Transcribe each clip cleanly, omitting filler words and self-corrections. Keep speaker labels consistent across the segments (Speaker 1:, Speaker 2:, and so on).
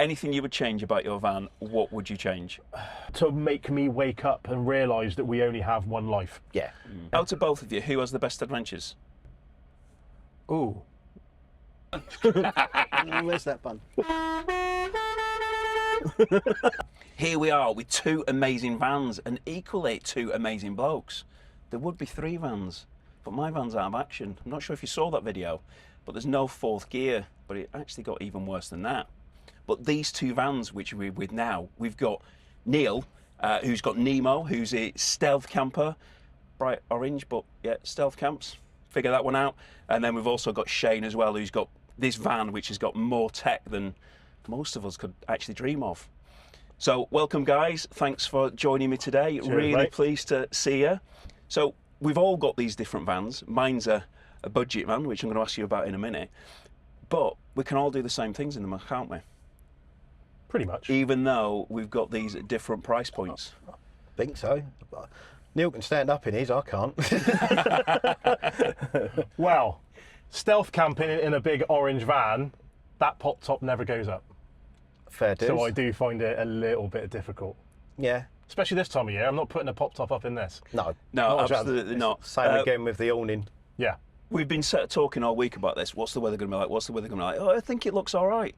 Speaker 1: anything you would change about your van, what would you change?
Speaker 2: To make me wake up and realise that we only have one life.
Speaker 3: Yeah.
Speaker 1: Out of both of you, who has the best adventures?
Speaker 2: Ooh.
Speaker 3: Where's that bun?
Speaker 1: Here we are with two amazing vans and equally two amazing blokes. There would be three vans, but my van's out of action. I'm not sure if you saw that video, but there's no fourth gear, but it actually got even worse than that. But these two vans, which we're with now, we've got Neil, who's got Nemo, who's a stealth camper, bright orange, but yeah, stealth camps, figure that one out. And then we've also got Shane as well, who's got this van, which has got more tech than most of us could actually dream of. So welcome guys, thanks for joining me today.
Speaker 2: Cheers,
Speaker 1: really
Speaker 2: mate.
Speaker 1: Pleased to see you. So we've all got these different vans. Mine's a budget van, which I'm going to ask you about in a minute. But we can all do the same things in them, can't we?
Speaker 2: Pretty much.
Speaker 1: Even though we've got these at different price points.
Speaker 3: I think so. Neil can stand up in his, I can't.
Speaker 2: Well, stealth camping in a big orange van, that pop top never goes up.
Speaker 3: Fair dues.
Speaker 2: So I do find it a little bit difficult.
Speaker 3: Yeah.
Speaker 2: Especially this time of year, I'm not putting a pop top up in this.
Speaker 3: No.
Speaker 1: No,
Speaker 3: Not a chance.
Speaker 1: absolutely not.
Speaker 3: Same again with the awning.
Speaker 2: Yeah.
Speaker 1: We've been talking all week about this. What's the weather going to be like? What's the weather going to be like? Oh, I think it looks all right.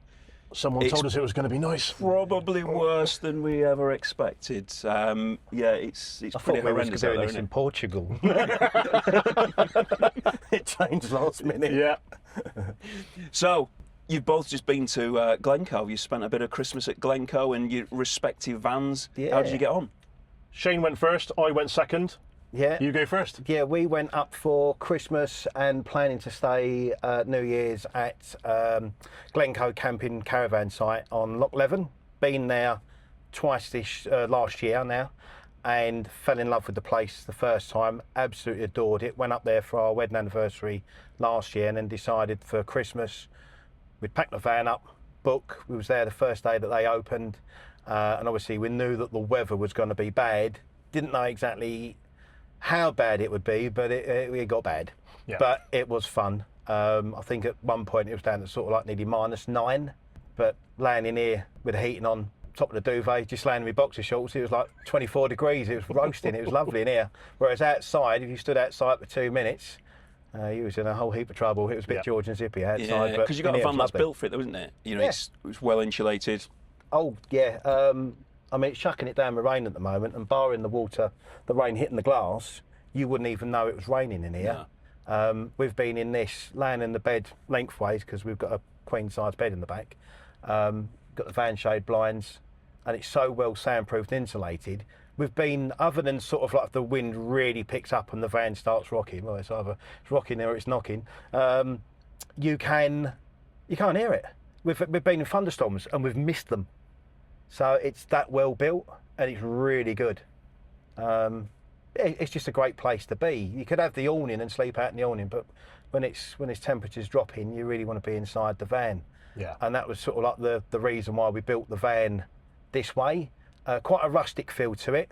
Speaker 2: Someone
Speaker 1: It's
Speaker 2: told us it was going to be nice.
Speaker 1: Probably worse than we ever expected. Yeah, it's
Speaker 3: I
Speaker 1: pretty
Speaker 3: thought we was
Speaker 1: horrendous
Speaker 3: doing
Speaker 1: out there,
Speaker 3: this
Speaker 1: isn't
Speaker 3: in
Speaker 1: it?
Speaker 3: Portugal. It changed last minute.
Speaker 2: Yeah.
Speaker 1: So, you've both just been to Glencoe. You spent a bit of Christmas at Glencoe in your respective vans.
Speaker 3: Yeah.
Speaker 1: How did you get on?
Speaker 2: Shane went first, I went second.
Speaker 3: Yeah.
Speaker 2: You go first.
Speaker 3: Yeah, we went up for Christmas and planning to stay New Year's at Glencoe camping caravan site on Loch Leven. Been there twice this last year now and fell in love with the place the first time. Absolutely adored it. Went up there for our wedding anniversary last year and then decided for Christmas we'd pack the van up, book. We was there the first day that they opened and obviously we knew that the weather was going to be bad. Didn't know exactly how bad it would be, but it got bad.
Speaker 2: Yeah.
Speaker 3: But it was fun. I think at one point it was down to sort of like nearly -9, but laying in here with the heating on, top of the duvet, just laying in my boxer shorts, it was like 24 degrees. It was roasting. It was lovely in here. Whereas outside, if you stood outside for 2 minutes, you was in a whole heap of trouble. It was a bit
Speaker 2: Yeah.
Speaker 3: George and Zippy outside.
Speaker 1: Yeah, because you've got
Speaker 3: in
Speaker 1: a
Speaker 3: here it
Speaker 1: van
Speaker 3: was
Speaker 1: that's
Speaker 3: lovely.
Speaker 1: built for it, though, isn't it? You know,
Speaker 3: Yeah.
Speaker 1: it's well insulated.
Speaker 3: Oh, yeah. I mean, it's chucking it down with rain at the moment, and barring the water, the rain hitting the glass, you wouldn't even know it was raining in here. We've been in this, laying in the bed lengthways, because we've got a queen-size bed in the back. Got the van shade blinds, and it's so well soundproofed and insulated. We've been, other than sort of like the wind really picks up and the van starts rocking, well, it's either it's rocking or it's knocking, you can't hear it. We've been in thunderstorms and we've missed them. So it's that well built and it's really good. It's just a great place to be. You could have the awning and sleep out in the awning, but when it's temperatures dropping, you really want to be inside the van.
Speaker 2: Yeah.
Speaker 3: And that was sort of like the reason why we built the van this way. Quite a rustic feel to it,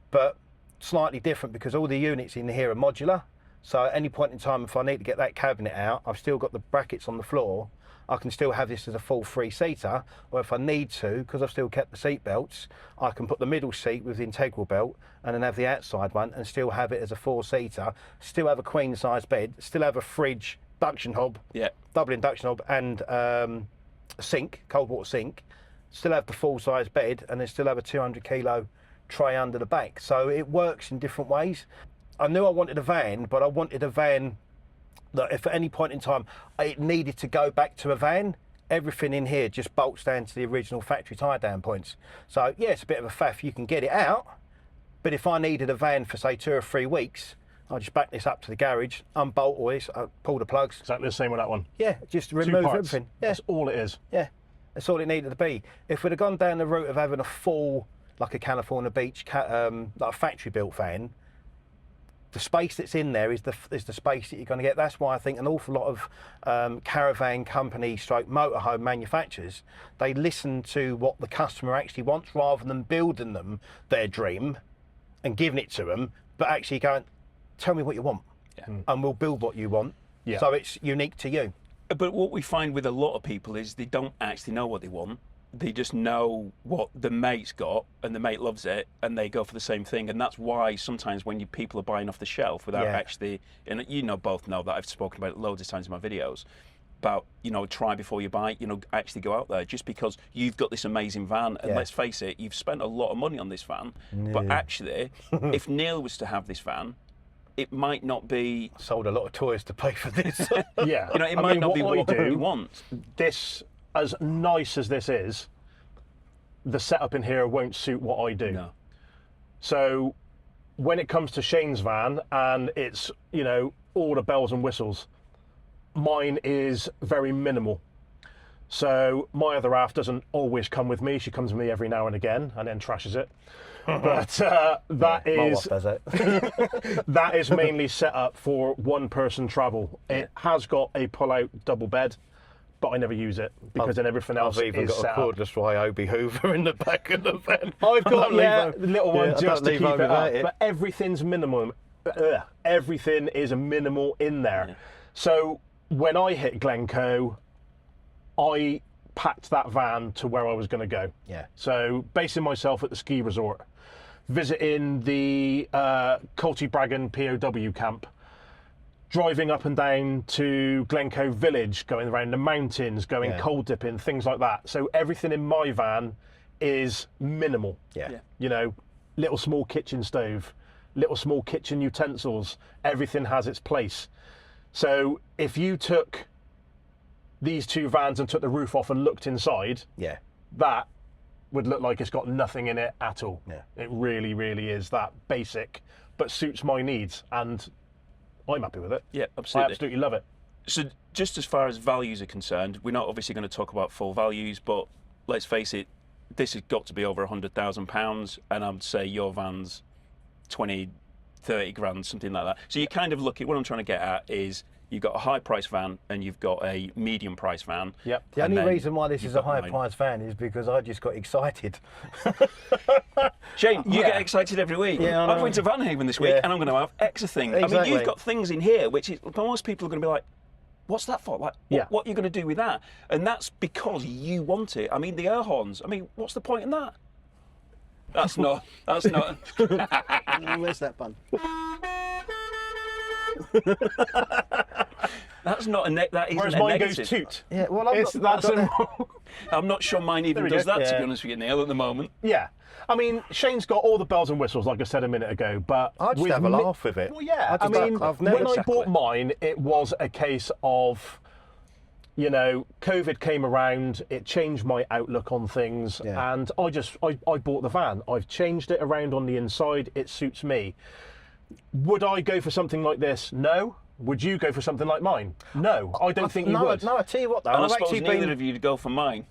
Speaker 3: but slightly different because all the units in here are modular. So at any point in time, if I need to get that cabinet out, I've still got the brackets on the floor. I can still have this as a full 3-seater, or if I need to, because I've still kept the seat belts, I can put the middle seat with the integral belt and then have the outside one and still have it as a 4-seater, still have a queen size bed, still have a fridge, induction hob,
Speaker 1: Yeah.
Speaker 3: double induction hob and a sink, cold water sink, still have the full size bed and then still have a 200 kilo tray under the back. So it works in different ways. I knew I wanted a van, but I wanted a van that if at any point in time it needed to go back to a van, everything in here just bolts down to the original factory tie down points. So yeah, it's a bit of a faff, you can get it out, but if I needed a van for say 2 or 3 weeks, I'll just back this up to the garage, unbolt all this, pull the plugs.
Speaker 2: Exactly the same with that one.
Speaker 3: Yeah, just
Speaker 2: 2
Speaker 3: remove
Speaker 2: parts.
Speaker 3: everything. Yeah.
Speaker 2: That's all it is.
Speaker 3: Yeah, that's all it needed to be. If we'd have gone down the route of having a full, like a California Beach, like a factory built van, the space that's in there is the space that you're going to get. That's why I think an awful lot of caravan company stroke motorhome manufacturers, they listen to what the customer actually wants rather than building them their dream and giving it to them, but actually going, tell me what you want and we'll build what you want. So it's unique to you.
Speaker 1: But what we find with a lot of people is they don't actually know what they want. they just know what the mate's got, and the mate loves it, and they go for the same thing. And that's why sometimes when people are buying off the shelf without actually, and both know that I've spoken about it loads of times in my videos, about, try before you buy, actually go out there, just because you've got this amazing van, and let's face it, you've spent a lot of money on this van, but actually, if Neil was to have this van, it might not be...
Speaker 3: Sold a lot of toys to pay for this.
Speaker 2: Yeah.
Speaker 1: It might not be what you want.
Speaker 2: This, as nice as this is, the setup in here won't suit what I do.
Speaker 1: No.
Speaker 2: So when it comes to Shane's van, and it's, all the bells and whistles, mine is very minimal. So my other half doesn't always come with me. She comes with me every now and again and then trashes it. But that is that is mainly set up for one-person travel. It has got a pull-out double bed, but I never use it because then everything else
Speaker 3: I've even
Speaker 2: is
Speaker 3: got
Speaker 2: set
Speaker 3: a cordless Ryobi Hoover in the back of the van.
Speaker 2: I've got the little one just to keep it up,
Speaker 3: it.
Speaker 2: but everything's minimum. Everything is a minimal in there.
Speaker 1: Yeah.
Speaker 2: So when I hit Glencoe, I packed that van to where I was going to go.
Speaker 3: Yeah.
Speaker 2: So basing myself at the ski resort, visiting the Colty-Bragan POW camp, driving up and down to Glencoe village, going around the mountains, going coal dipping, things like that. So everything in my van is minimal.
Speaker 3: Yeah.
Speaker 2: Little small kitchen stove, little small kitchen utensils, everything has its place. So if you took these two vans and took the roof off and looked inside, that would look like it's got nothing in it at all.
Speaker 3: Yeah.
Speaker 2: It really, really is that basic, but suits my needs, and I'm happy with it.
Speaker 1: Yeah, absolutely.
Speaker 2: I absolutely love it.
Speaker 1: So just as far as values are concerned, we're not obviously going to talk about full values, but let's face it, this has got to be over £100,000, and I'd say your van's 20, 30 grand, something like that. So you kind of look at, what I'm trying to get at is, you've got a high price van and you've got a medium price van.
Speaker 2: Yep.
Speaker 3: The only reason why this is a high price van is because I just got excited.
Speaker 1: Shane, you get excited every week.
Speaker 3: Yeah,
Speaker 1: I've went to Van Haven this week and I'm going to have X of things.
Speaker 3: Exactly.
Speaker 1: I mean, you've got things in here which is, most people are going to be like, what's that for? Like, what are you going to do with that? And that's because you want it. I mean, the air horns, I mean, what's the point in that? That's not.
Speaker 4: Where's that bun?
Speaker 1: That's not a that isn't
Speaker 2: Whereas
Speaker 1: a
Speaker 2: mine
Speaker 1: negative.
Speaker 2: goes toot.
Speaker 3: Yeah, well,
Speaker 1: I'm not sure mine even does that, to be honest with you, Neil, at the moment.
Speaker 2: Yeah. I mean, Shane's got all the bells and whistles, like I said a minute ago, but...
Speaker 3: I just have a laugh with it.
Speaker 2: Well, yeah.
Speaker 3: I mean,
Speaker 2: when I bought mine, it was a case of, COVID came around, it changed my outlook on things, and I bought the van. I've changed it around on the inside, it suits me. Would I go for something like this? No. Would you go for something like mine? No, I don't think you would.
Speaker 3: No, I tell you what though.
Speaker 1: And I
Speaker 3: I've
Speaker 1: suppose
Speaker 3: actually
Speaker 1: neither
Speaker 3: been...
Speaker 1: of you to go for mine.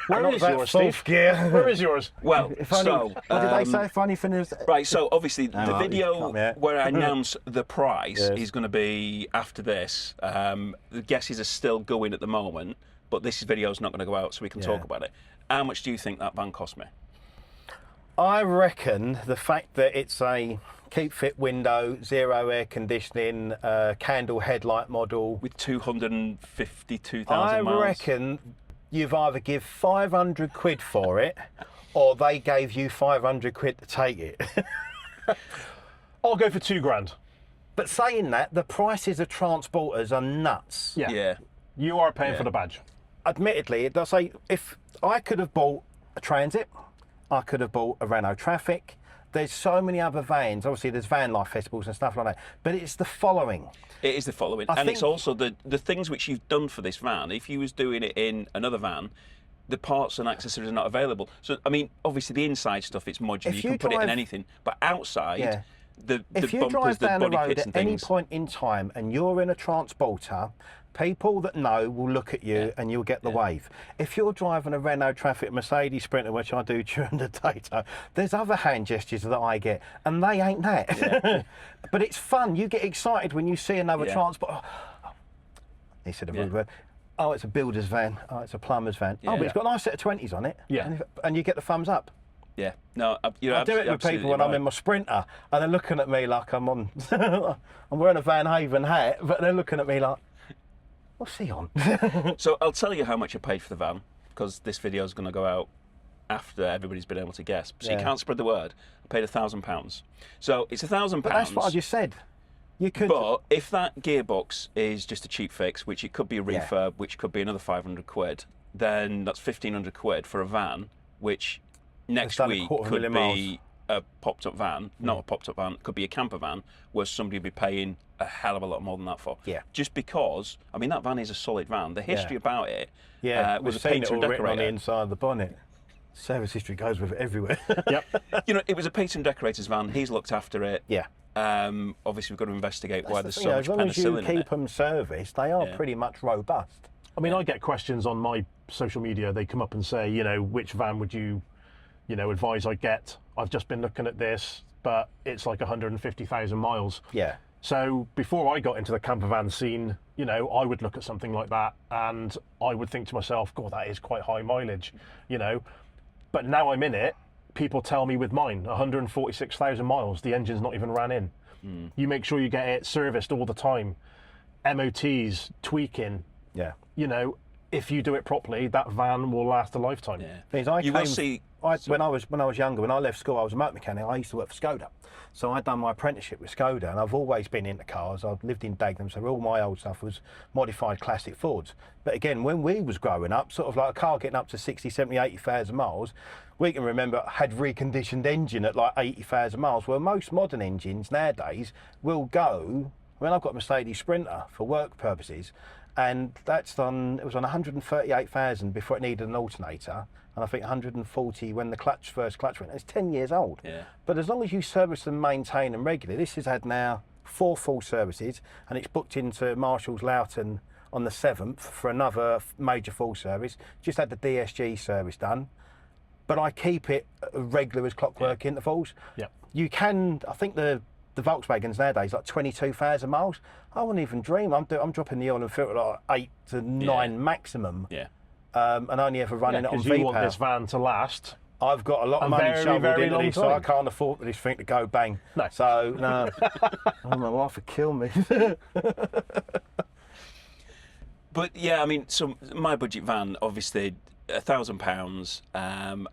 Speaker 2: Where is yours, Steve?
Speaker 3: Gear.
Speaker 2: Where is yours?
Speaker 1: Well, so...
Speaker 3: What did they say? Funny thing is...
Speaker 1: Right, so obviously the video
Speaker 3: yeah.
Speaker 1: where I announce the price is going to be after this. The guesses are still going at the moment, but this video is not going to go out, so we can talk about it. How much do you think that van cost me?
Speaker 3: I reckon the fact that it's a keep fit window, zero air conditioning, candle headlight model.
Speaker 1: With 252,000 miles?
Speaker 3: I reckon you've either give 500 quid for it, or they gave you 500 quid to take it.
Speaker 2: I'll go for £2,000.
Speaker 3: But saying that, the prices of transporters are nuts.
Speaker 1: Yeah.
Speaker 2: You are paying for the badge.
Speaker 3: Admittedly, it does say, if I could have bought a Transit, I could have bought a Renault Traffic. There's so many other vans. Obviously, there's van life festivals and stuff like that. But it's the following.
Speaker 1: It is the following. And it's also the things which you've done for this van. If you was doing it in another van, the parts and accessories are not available. So, I mean, obviously the inside stuff, it's modular. You can put it in anything. But outside, the
Speaker 3: if you
Speaker 1: bumpers,
Speaker 3: drive down
Speaker 1: the body
Speaker 3: the road
Speaker 1: kits
Speaker 3: at
Speaker 1: and
Speaker 3: any
Speaker 1: things.
Speaker 3: point in time and you're in a transporter, people that know will look at you and you'll get the wave. If you're driving a Renault Traffic Mercedes Sprinter, which I do during the daytime, there's other hand gestures that I get, and they ain't that. But it's fun. You get excited when you see another transport. Oh, he said a rude word. Oh, it's a builder's van. Oh, it's a plumber's van. Oh, but it's got a nice set of 20s on it.
Speaker 2: Yeah.
Speaker 3: And you get the thumbs up.
Speaker 1: Yeah. No, you're
Speaker 3: I do it with people when I'm in my Sprinter, and they're looking at me like I'm on. I'm wearing a Van Haven hat, but they're looking at me like, what's he on?
Speaker 1: So I'll tell you how much I paid for the van, because this video is going to go out after everybody's been able to guess. So you
Speaker 3: Yeah.
Speaker 1: can't spread the word. I paid £1,000. So it's £1,000.
Speaker 3: But that's what I just said. You could.
Speaker 1: But if that gearbox is just a cheap fix, which it could be a
Speaker 3: Yeah.
Speaker 1: refurb, which could be another 500 quid, then that's 1,500 quid for a van, which next
Speaker 3: done a
Speaker 1: week
Speaker 3: 250,000
Speaker 1: could
Speaker 3: miles.
Speaker 1: be a popped-up van, not a popped-up van, could be a camper van, where somebody would be paying a hell of a lot more than that for.
Speaker 3: Yeah.
Speaker 1: Just because, I mean, that van is a solid van. The history about it was
Speaker 3: we've
Speaker 1: a
Speaker 3: seen it
Speaker 1: painter
Speaker 3: all
Speaker 1: and
Speaker 3: written on the
Speaker 1: decorator.
Speaker 3: inside of the bonnet. Service history goes with it everywhere.
Speaker 2: Yep.
Speaker 1: You know, it was a painter and decorator's van. He's looked after it.
Speaker 3: Yeah.
Speaker 1: Obviously, we've got to investigate why there's
Speaker 3: That's the
Speaker 1: so
Speaker 3: thing,
Speaker 1: much
Speaker 3: as long as you
Speaker 1: penicillin in
Speaker 3: keep
Speaker 1: it.
Speaker 3: them serviced, they are
Speaker 1: Yeah.
Speaker 3: pretty much robust.
Speaker 2: I mean, I get questions on my social media. They come up and say, you know, which van would you advise I get? I've just been looking at this, but it's like 150,000 miles.
Speaker 3: Yeah.
Speaker 2: So before I got into the camper van scene, you know, I would look at something like that and I would think to myself, God, that is quite high mileage, you know. But now I'm in it, people tell me with mine, 146,000 miles, the engine's not even ran in. You make sure you get it serviced all the time, MOTs, tweaking,
Speaker 3: Yeah.
Speaker 2: you know, if you do it properly, that van will last a lifetime.
Speaker 1: Yeah.
Speaker 3: Things I
Speaker 1: You will see.
Speaker 3: when I was younger, when I left school, I was a motor mechanic. I used to work for Skoda, so I'd done my apprenticeship with Skoda, and I've always been into cars. I've lived in Dagenham, so all my old stuff was modified classic Fords. But again, when we was growing up, sort of like a car getting up to 60, 70, 80,000 miles, we can remember had reconditioned engine at like 80,000 miles. Well, most modern engines nowadays will go. I mean, I've got a Mercedes Sprinter for work purposes, and it was on 138,000 before it needed an alternator, and I think 140 when the first clutch went. It's 10 years old.
Speaker 1: Yeah.
Speaker 3: But as long as you service and maintain them regularly, this has had now 4 full services, and it's booked into Marshall's Loughton on the 7th for another major full service. Just had the DSG service done, but I keep it regular as clockwork intervals.
Speaker 2: Yeah.
Speaker 3: You can, I think the Volkswagens nowadays, like 22,000 miles. I wouldn't even dream. I'm dropping the oil and filter like 8 to 9 maximum,
Speaker 1: Yeah.
Speaker 3: and only ever running it on
Speaker 2: Because you want
Speaker 3: V-Power.
Speaker 2: this van to last.
Speaker 3: I've got a lot of
Speaker 2: A
Speaker 3: money
Speaker 2: very,
Speaker 3: shoveled
Speaker 2: very
Speaker 3: into
Speaker 2: long
Speaker 3: this, so I
Speaker 2: time.
Speaker 3: can't afford for this thing to go bang.
Speaker 2: No.
Speaker 3: So, no. Oh, my wife would kill me.
Speaker 1: But yeah, I mean, so my budget van, obviously, £1,000.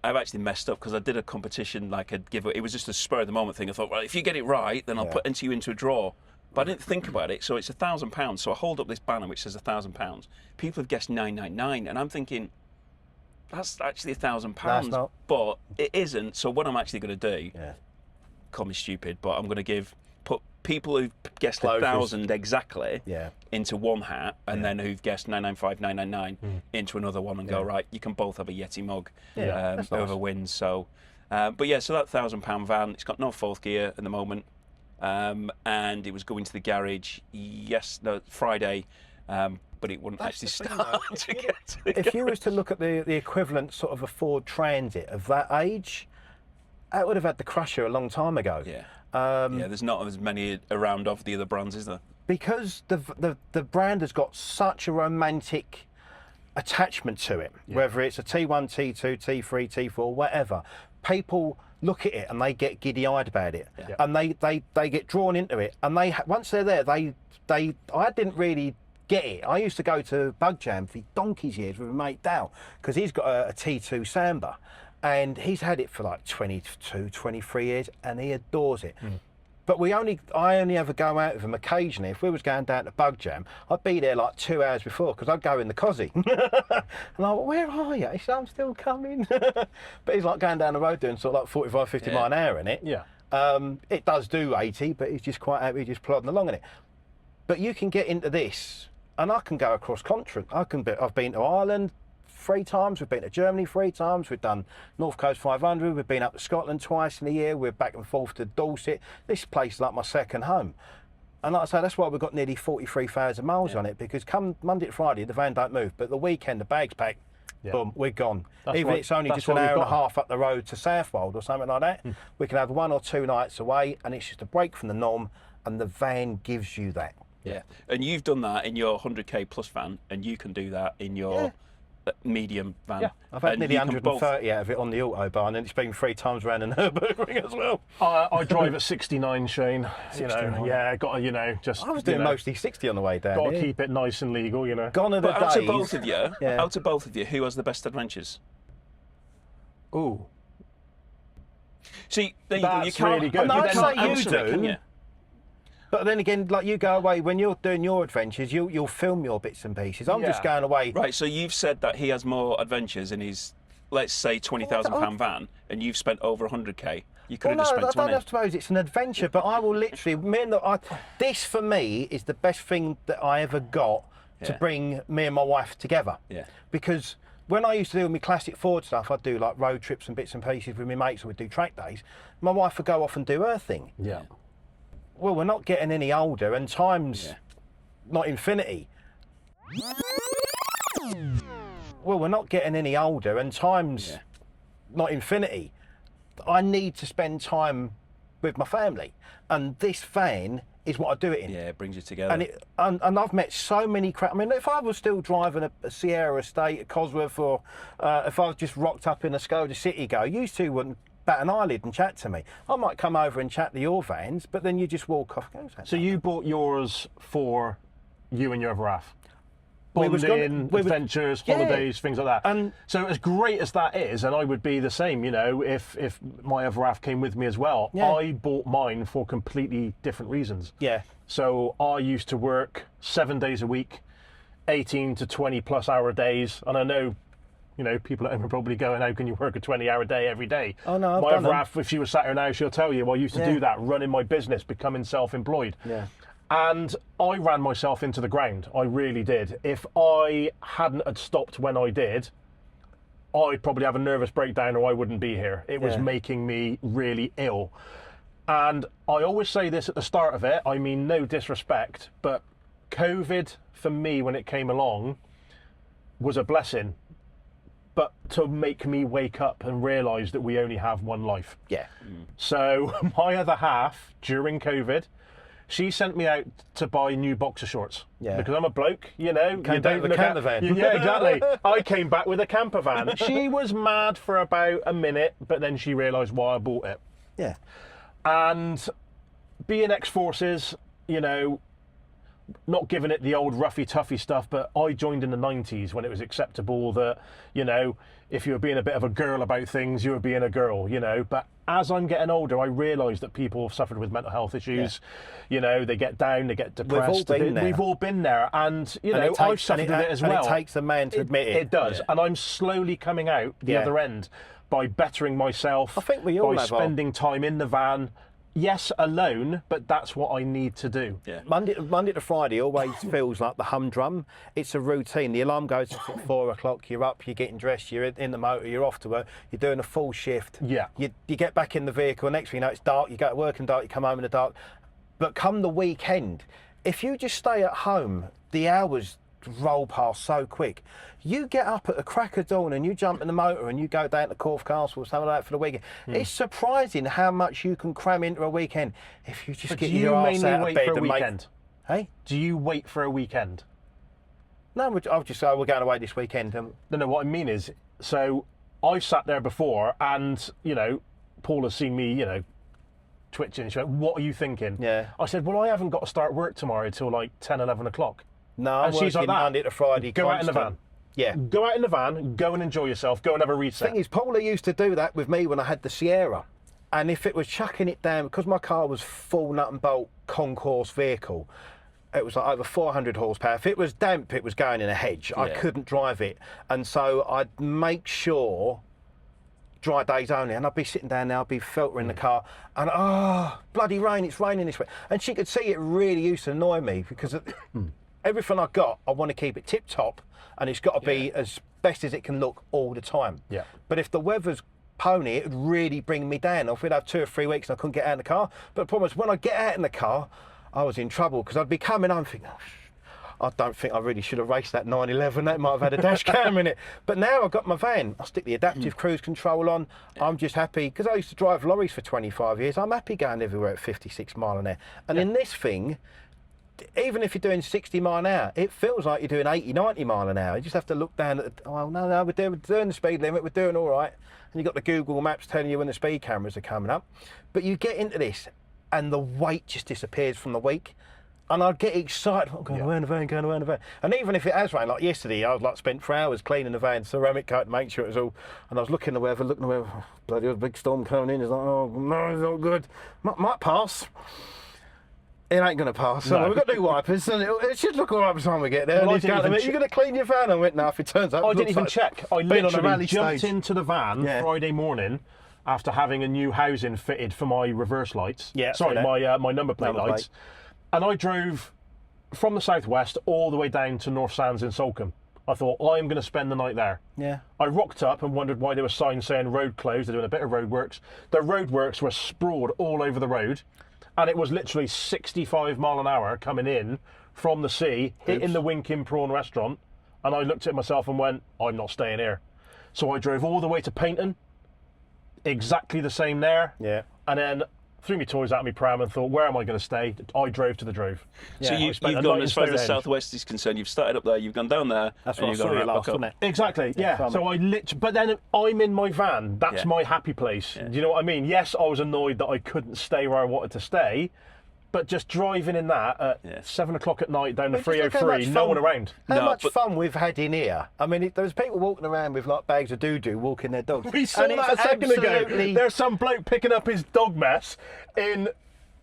Speaker 1: I've actually messed up because I did a competition, like a giveaway. It was just a spur of the moment thing. I thought, well, if you get it right, then I'll put you into a draw. But I didn't think about it. So it's £1,000. So I hold up this banner which says £1,000. People have guessed 999, and I'm thinking, that's actually £1,000.
Speaker 3: That's not.
Speaker 1: But it isn't. So what I'm actually going to do,
Speaker 3: Yeah.
Speaker 1: call me stupid, but I'm going to put people who've guessed
Speaker 3: Closures.
Speaker 1: 1,000 exactly
Speaker 3: Yeah.
Speaker 1: into one hat, and then who've guessed 995, 999 into another one, and go, right, you can both have a Yeti mug.
Speaker 3: Yeah, that's
Speaker 1: whoever
Speaker 3: nice.
Speaker 1: wins. So, but yeah, so that £1,000 van, it's got no fourth gear at the moment, and it was going to the garage Friday, but it wouldn't actually
Speaker 3: the thing,
Speaker 1: start
Speaker 3: though.
Speaker 1: to get to the
Speaker 3: If you was to look at the equivalent sort of a Ford Transit of that age, that would have had the Crusher a long time ago.
Speaker 1: Yeah. Yeah, there's not as many around of the other brands, is there?
Speaker 3: Because the brand has got such a romantic attachment to it, whether it's a T1, T2, T3, T4, whatever. People look at it and they get giddy-eyed about it, and they get drawn into it, and once they're there, I didn't really get it. I used to go to Bug Jam for donkey's years with my mate Dal, because he's got a T2 Samba, and he's had it for like 22, 23 years, and he adores it. But I only ever go out with him occasionally. If we was going down to Bug Jam, I'd be there like 2 hours before, because I'd go in the cosy. And I'm like, where are you? He said, I'm still coming. But he's like going down the road doing sort of like 45, 50 mile an hour in it.
Speaker 2: Yeah.
Speaker 3: It does do 80, but he's just quite happy just plodding along in it. But you can get into this, and I can go across country. I've been to Ireland 3 times, we've been to Germany 3 times, we've done North Coast 500, we've been up to Scotland twice in a year, we're back and forth to Dorset. This place is like my second home. And like I say, that's why we've got nearly 43,000 miles on it, because come Monday to Friday, the van don't move, but the weekend, the bag's packed, boom, we're gone.
Speaker 2: That's
Speaker 3: Even
Speaker 2: why-
Speaker 3: if it's only
Speaker 2: that's
Speaker 3: just
Speaker 2: why
Speaker 3: an
Speaker 2: we've
Speaker 3: hour and a
Speaker 2: got 'em.
Speaker 3: half up the road to Southwold or something like that, we can have 1 or 2 nights away, and it's just a break from the norm, and the van gives you that.
Speaker 1: Yeah, and you've done that in your 100k plus van, and you can do that in your medium van.
Speaker 2: Yeah.
Speaker 3: I've had
Speaker 1: And
Speaker 3: nearly
Speaker 1: you can
Speaker 3: 130 out of it on the Autobahn, and it's been 3 times around the Nürburgring as well.
Speaker 2: I drive at 69, Shane. You know,
Speaker 3: 69.
Speaker 2: yeah, got to, you know, just.
Speaker 3: I was doing
Speaker 2: you know,
Speaker 3: mostly 60 on the way down
Speaker 2: got to
Speaker 3: here.
Speaker 2: keep it nice and legal, you know.
Speaker 3: Gone are the
Speaker 1: But out
Speaker 3: days.
Speaker 1: of both of you,
Speaker 3: Yeah.
Speaker 1: out of both of you, who has the best adventures?
Speaker 2: Ooh.
Speaker 1: See, there you go. You
Speaker 2: That's
Speaker 1: can't,
Speaker 2: really good.
Speaker 3: No,
Speaker 2: You
Speaker 3: I'd
Speaker 2: then
Speaker 3: say you
Speaker 1: answer it, can
Speaker 3: do.
Speaker 1: you?
Speaker 3: But then again, like you go away, when you're doing your adventures, you'll film your bits and pieces. I'm just
Speaker 2: Yeah.
Speaker 3: going away.
Speaker 1: Right, so you've said that he has more adventures in his, let's say, £20,000 van, and you've spent over 100k. You could
Speaker 3: Well,
Speaker 1: have just
Speaker 3: no, I
Speaker 1: spent
Speaker 3: don't
Speaker 1: 20.
Speaker 3: have to suppose it's an adventure, but I will literally, this for me is the best thing that I ever got to
Speaker 1: Yeah.
Speaker 3: bring me and my wife together.
Speaker 1: Yeah.
Speaker 3: Because when I used to do my classic Ford stuff, I'd do like road trips and bits and pieces with my mates, or we'd do track days. My wife would go off and do her thing.
Speaker 2: Yeah.
Speaker 3: Well, we're not getting any older, and time's not infinity. Well, we're not getting any older, and time's not infinity. I need to spend time with my family, and this van is what I do it in.
Speaker 1: Yeah, it brings you together.
Speaker 3: And I've met so many crap. I mean, if I was still driving a Sierra Estate at Cosworth, or if I was just rocked up in a Skoda City Go, you two wouldn't bat an eyelid and chat to me. I might come over and chat to your vans, but then you just walk off.
Speaker 2: So you bought yours for you and your other half?
Speaker 3: We was gonna-
Speaker 2: Bonding,
Speaker 3: we was-
Speaker 2: adventures,
Speaker 3: Yeah.
Speaker 2: holidays, things like that.
Speaker 3: And-
Speaker 2: so as great as that is, and I would be the same, you know, if my other half came with me as well,
Speaker 3: Yeah.
Speaker 2: I bought mine for completely different reasons.
Speaker 3: Yeah.
Speaker 2: So I used to work 7 days a week, 18 to 20 plus hour days, and I know, you know, people at home are probably going, how can you work a 20-hour day every day?
Speaker 3: Oh, no, I've
Speaker 2: my
Speaker 3: done
Speaker 2: other
Speaker 3: them.
Speaker 2: half, if she was sat here now, she'll tell you, well, I used to
Speaker 3: Yeah.
Speaker 2: do that, running my business, becoming self-employed.
Speaker 3: Yeah.
Speaker 2: And I ran myself into the ground. I really did. If I hadn't had stopped when I did, I'd probably have a nervous breakdown, or I wouldn't be here. It was
Speaker 3: Yeah.
Speaker 2: making me really ill. And I always say this at the start of it, I mean no disrespect, but COVID for me when it came along was a blessing. But to make me wake up and realise that we only have one life.
Speaker 3: Yeah.
Speaker 2: So my other half, during COVID, she sent me out to buy new boxer shorts.
Speaker 3: Yeah.
Speaker 2: Because I'm a bloke, you know.
Speaker 3: Came
Speaker 2: you
Speaker 3: back
Speaker 2: don't
Speaker 3: with a
Speaker 2: look at-
Speaker 3: camper van.
Speaker 2: Yeah, exactly. I came back with a camper van. She was mad for about a minute, but then she realised why I bought it.
Speaker 3: Yeah.
Speaker 2: And being ex-forces, you know, not giving it the old roughy-toughy stuff, but I joined in the 90s when it was acceptable that, you know, if you were being a bit of a girl about things, you were being a girl, you know. But as I'm getting older, I realise that people have suffered with mental health issues. You know, they get down, they get depressed.
Speaker 3: been there.
Speaker 2: We've all been there. And, you
Speaker 3: And
Speaker 2: know,
Speaker 3: it takes-
Speaker 2: I've suffered with it as well.
Speaker 3: And it takes a man to admit it.
Speaker 2: It does. And I'm slowly coming out the
Speaker 3: Yeah.
Speaker 2: other end by bettering myself.
Speaker 3: I think we all
Speaker 2: by
Speaker 3: have our-
Speaker 2: spending time in the van. Yes, alone, but that's what I need to do.
Speaker 1: Yeah.
Speaker 3: Monday to Friday always feels like the humdrum. It's a routine. The alarm goes off at 4 o'clock. You're up. You're getting dressed. You're in the motor. You're off to work. You're doing a full shift.
Speaker 2: Yeah.
Speaker 3: You get back in the vehicle. Next thing you know, it's dark. You go to work in the dark. You come home in the dark. But come the weekend, if you just stay at home, the hours roll past so quick. You get up at the crack of dawn and you jump in the motor and you go down to Corfe Castle or something like that for the weekend. It's surprising how much you can cram into a weekend if you just
Speaker 2: But
Speaker 3: get
Speaker 2: do you
Speaker 3: your arse
Speaker 2: mainly
Speaker 3: out of
Speaker 2: wait
Speaker 3: bed
Speaker 2: for a
Speaker 3: and make.
Speaker 2: weekend?
Speaker 3: Hey?
Speaker 2: Do you wait for a weekend?
Speaker 3: No, I'll just say we're going away this weekend.
Speaker 2: No, what I mean is, so I've sat there before and, you know, Paul has seen me, you know, twitching. She went, what are you thinking?
Speaker 3: Yeah.
Speaker 2: I said, well, I haven't got to start work tomorrow till like 10, 11 o'clock.
Speaker 3: No, I'm
Speaker 2: And she's
Speaker 3: working
Speaker 2: like that.
Speaker 3: Monday to Friday.
Speaker 2: Go out in the
Speaker 3: constant.
Speaker 2: van.
Speaker 3: Yeah.
Speaker 2: Go out in the van, go and enjoy yourself, go and have a reset.
Speaker 3: Thing is, Paula used to do that with me when I had the Sierra. And if it was chucking it down, because my car was full nut and bolt concourse vehicle, it was like over 400 horsepower. If it was damp, it was going in a hedge. I
Speaker 1: Yeah.
Speaker 3: couldn't drive it. And so I'd make sure, dry days only, and I'd be sitting down there, I'd be filtering the car, and bloody rain, it's raining this way. And she could see it really used to annoy me because everything I got, I want to keep it tip top, and it's got to be as best as it can look all the time.
Speaker 2: Yeah.
Speaker 3: But if the weather's pony, it would really bring me down. If we'd have 2 or 3 weeks and I couldn't get out in the car. But the problem is when I get out in the car, I was in trouble because I'd be coming home thinking, I don't think I really should have raced that 911. That might have had a dash cam in it. But now I've got my van. I stick the adaptive cruise control on. I'm just happy because I used to drive lorries for 25 years. I'm happy going everywhere at 56 mile an hour. And in this thing, even if you're doing 60 mile an hour, it feels like you're doing 80, 90 mile an hour. You just have to look down at the, oh, no, we're doing the speed limit, we're doing all right. And you've got the Google Maps telling you when the speed cameras are coming up. But you get into this and the weight just disappears from the week. And I get excited, I'm going around the van, going around the van. And even if it has rained, like yesterday, I was like spent 3 hours cleaning the van, ceramic coat, to make sure it was all. And I was looking the weather, oh, bloody a big storm coming in. It's like, oh no, it's not good. Might pass. It ain't going to pass. So
Speaker 2: No.
Speaker 3: we've got new wipers, and it should look all right by the time we get there.
Speaker 2: Well,
Speaker 3: And he's going to me, you're going to clean your van? I went, no, if it turns out.
Speaker 2: I didn't even check. I
Speaker 3: been on a
Speaker 2: literally
Speaker 3: rally
Speaker 2: jumped
Speaker 3: stage.
Speaker 2: into the van Friday morning after having a new housing fitted for my reverse lights.
Speaker 3: Yeah,
Speaker 2: Sorry, my number plate
Speaker 3: Number
Speaker 2: lights. And I drove from the southwest all the way down to North Sands in Salcombe. I thought, I'm going to spend the night there.
Speaker 3: Yeah.
Speaker 2: I rocked up and wondered why there were signs saying road closed. They're doing a bit of road works. The road works were sprawled all over the road. And it was literally 65 mile an hour coming in from the sea, hitting the Winking Prawn restaurant. And I looked at myself and went, I'm not staying here. So I drove all the way to Paynton, exactly the same there.
Speaker 3: Yeah.
Speaker 2: And then threw my toys out of my pram and thought, where am I going to stay? I drove to the Drove.
Speaker 1: So
Speaker 2: I
Speaker 1: you've
Speaker 2: spent a
Speaker 1: gone
Speaker 2: night
Speaker 1: as
Speaker 2: in
Speaker 1: far as the
Speaker 2: Stonehenge.
Speaker 1: southwest is concerned. You've started up there. You've gone down there.
Speaker 3: That's
Speaker 1: and
Speaker 3: what I
Speaker 1: you've
Speaker 3: saw
Speaker 1: gone
Speaker 3: you
Speaker 1: right
Speaker 3: last,
Speaker 1: back up.
Speaker 3: wasn't it?
Speaker 2: Exactly, yeah.
Speaker 3: from
Speaker 2: So I but then I'm in my van. That's
Speaker 1: Yeah.
Speaker 2: my happy place. Do you know what I mean? Yes, I was annoyed that I couldn't stay where I wanted to stay, but just driving in that at 7 o'clock at night down the
Speaker 3: But just look how
Speaker 2: 303,
Speaker 3: much
Speaker 2: no
Speaker 3: fun-
Speaker 2: one around.
Speaker 3: How
Speaker 1: No,
Speaker 3: much
Speaker 1: but-
Speaker 3: fun we've had in here. I mean, there's people walking around with like bags of doo-doo walking their dogs.
Speaker 2: We saw
Speaker 3: And
Speaker 2: that a
Speaker 3: it's
Speaker 2: second ago.
Speaker 3: absolutely-
Speaker 2: There's some bloke picking up his dog mess in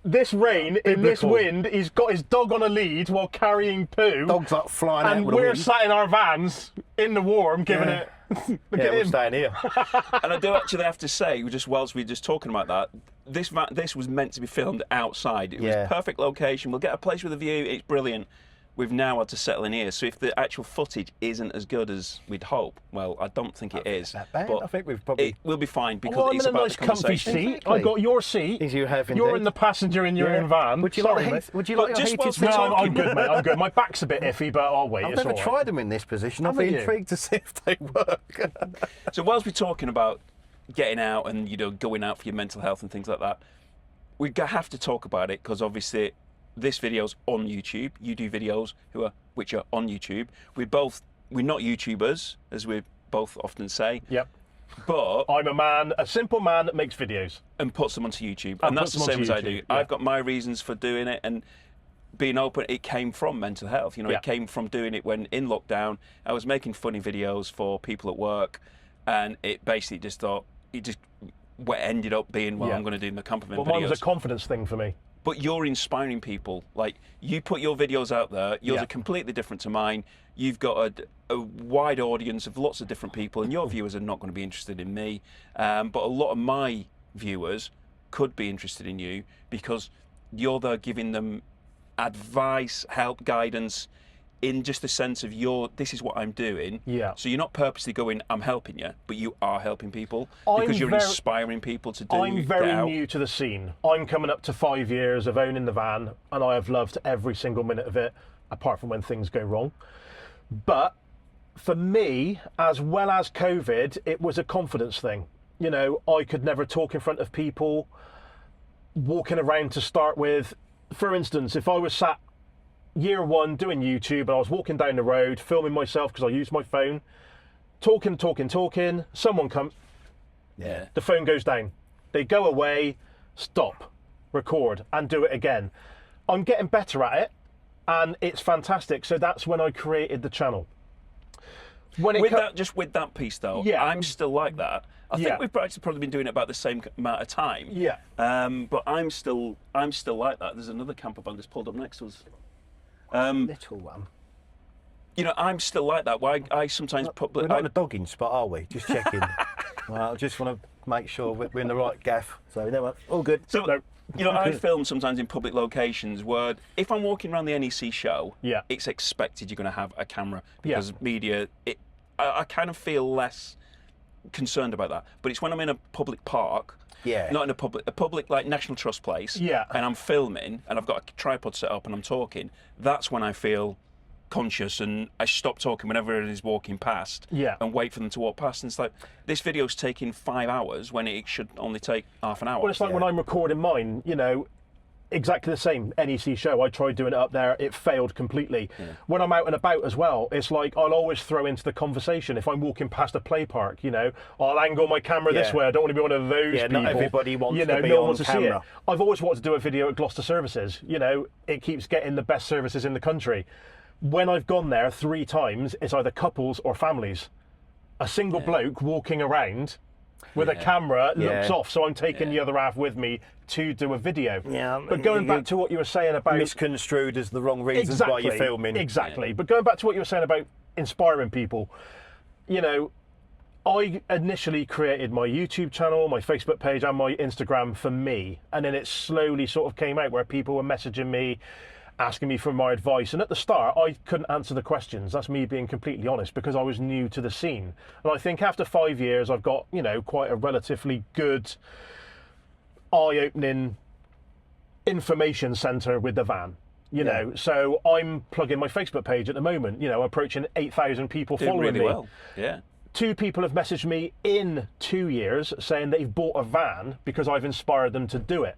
Speaker 2: this rain, in this
Speaker 3: Biblical.
Speaker 2: wind. He's got his dog on a lead while carrying poo.
Speaker 3: Dogs like flying out
Speaker 2: and
Speaker 3: with the
Speaker 2: we're
Speaker 3: wind.
Speaker 2: sat in our vans in the warm, giving
Speaker 3: Yeah.
Speaker 2: it.
Speaker 3: Yeah,
Speaker 2: Look at
Speaker 3: we're
Speaker 2: him.
Speaker 3: staying here.
Speaker 1: And I do actually have to say, just whilst we're just talking about that, this was meant to be filmed outside. It was
Speaker 3: Yeah.
Speaker 1: perfect location. We'll get a place with a view. It's brilliant. We've now had to settle in here. So if the actual footage isn't as good as we'd hope, well, I don't think it is.
Speaker 3: that bad.
Speaker 1: But
Speaker 3: I think we've probably-
Speaker 1: it will be fine because
Speaker 2: Well, I'm
Speaker 1: it's
Speaker 2: in a
Speaker 1: about
Speaker 2: nice
Speaker 1: the
Speaker 2: comfy
Speaker 1: conversation.
Speaker 2: seat.
Speaker 3: Exactly.
Speaker 2: I got your seat.
Speaker 3: As you have
Speaker 2: You're
Speaker 3: indeed.
Speaker 2: in the passenger in your
Speaker 3: Yeah.
Speaker 2: own van.
Speaker 3: Would you
Speaker 2: Sorry,
Speaker 3: like
Speaker 2: mate.
Speaker 3: the, would you
Speaker 1: But
Speaker 3: like your
Speaker 1: just
Speaker 3: heated
Speaker 1: whilst
Speaker 3: seat?
Speaker 1: we're
Speaker 2: No, I'm
Speaker 1: talking-
Speaker 2: good, mate. I'm good. My back's a bit iffy, but I'll wait.
Speaker 3: I've
Speaker 2: It's
Speaker 3: never
Speaker 2: all right.
Speaker 3: tried them in this position. I'd be
Speaker 2: Haven't you?
Speaker 3: intrigued to see if they work.
Speaker 1: So whilst we're talking about getting out and going out for your mental health and things like that, we have to talk about it because obviously this video's on YouTube. You do videos which are on YouTube. We're not YouTubers, as we both often say.
Speaker 2: Yep.
Speaker 1: But
Speaker 2: I'm a simple man that makes videos.
Speaker 1: and puts them onto YouTube,
Speaker 2: And
Speaker 1: and that's the
Speaker 2: puts them
Speaker 1: same as
Speaker 2: onto
Speaker 1: I do.
Speaker 2: YouTube, yeah.
Speaker 1: I've got my reasons for doing it, and being open, it came from mental health.
Speaker 2: Yeah.
Speaker 1: It came from doing it when in lockdown. I was making funny videos for people at work, and it basically ended up being, well,
Speaker 2: Yeah.
Speaker 1: I'm going to do the campervan
Speaker 2: Well,
Speaker 1: videos.
Speaker 2: mine was a confidence thing for me.
Speaker 1: But you're inspiring people. Like, you put your videos out there, yours
Speaker 2: Yeah.
Speaker 1: are completely different to mine. You've got a wide audience of lots of different people, and your viewers are not going to be interested in me. But a lot of my viewers could be interested in you because you're there giving them advice, help, guidance, in just the sense of this is what I'm doing.
Speaker 2: Yeah.
Speaker 1: So you're not purposely going, I'm helping you, but you are helping people
Speaker 2: I'm
Speaker 1: because you're
Speaker 2: very-
Speaker 1: inspiring people to do.
Speaker 2: I'm
Speaker 1: get
Speaker 2: very
Speaker 1: out.
Speaker 2: new to the scene. I'm coming up to 5 years of owning the van, and I have loved every single minute of it, apart from when things go wrong. But for me, as well as COVID, it was a confidence thing. You know, I could never talk in front of people, walking around to start with. For instance, if I was sat year one doing YouTube and I was walking down the road, filming myself because I use my phone, talking, someone comes,
Speaker 1: Yeah.
Speaker 2: the phone goes down. They go away, stop, record, and do it again. I'm getting better at it, and it's fantastic. So that's when I created the channel. When it
Speaker 1: With that piece though,
Speaker 2: Yeah.
Speaker 1: I'm still like that. I
Speaker 2: Yeah.
Speaker 1: think we've probably been doing it about the same amount of time.
Speaker 2: Yeah.
Speaker 1: But I'm still like that. There's another camper van that's pulled up next to us.
Speaker 3: Little one.
Speaker 1: You know, I'm still like that. Why I sometimes put.
Speaker 3: We're not in a dogging spot, are we? Just checking. Well, I just want to make sure we're in the right gaff. So, you know what? All good.
Speaker 1: So, you know, I film sometimes in public locations where if I'm walking around the NEC show,
Speaker 2: Yeah.
Speaker 1: it's expected you're going to have a camera because media. I kind of feel less concerned about that. But it's when I'm in a public park.
Speaker 3: Yeah.
Speaker 1: Not in a public like National Trust place.
Speaker 2: Yeah.
Speaker 1: And I'm filming and I've got a tripod set up and I'm talking. That's when I feel conscious and I stop talking whenever it is walking past.
Speaker 2: Yeah.
Speaker 1: And wait for them to walk past. And it's like this video's taking 5 hours when it should only take half an hour.
Speaker 2: Well, it's like when I'm recording mine, you know, exactly the same NEC show. I tried doing it up there, it failed completely. When I'm out and about as well, it's like I'll always throw into the conversation. If I'm walking past a play park, you know, I'll angle my camera this way. I don't want to be one of those people.
Speaker 3: Not everybody wants
Speaker 2: you know,
Speaker 3: to be
Speaker 2: no one
Speaker 3: on
Speaker 2: wants to see it.
Speaker 3: camera.
Speaker 2: I've always wanted to do a video at Gloucester Services. You know, it keeps getting the best services in the country. When I've gone there 3 times, it's either couples or families. A single bloke walking around with a camera looks off, so I'm taking the other half with me to do a video. But going back to what you were saying about
Speaker 3: misconstrued as the wrong reasons why you're filming.
Speaker 2: Exactly. But going back to what you were saying about inspiring people, you know, I initially created my YouTube channel, my Facebook page and my Instagram for me, and then it slowly sort of came out where people were messaging me, asking me for my advice. And at the start, I couldn't answer the questions. That's me being completely honest, because I was new to the scene. And I think after 5 years, I've got, you know, quite a relatively good, eye-opening information centre with the van. You know, so I'm plugging my Facebook page at the moment, you know, approaching 8,000 people following
Speaker 1: really
Speaker 2: me.
Speaker 1: Well. Yeah.
Speaker 2: 2 people have messaged me in 2 years saying they've bought a van because I've inspired them to do it.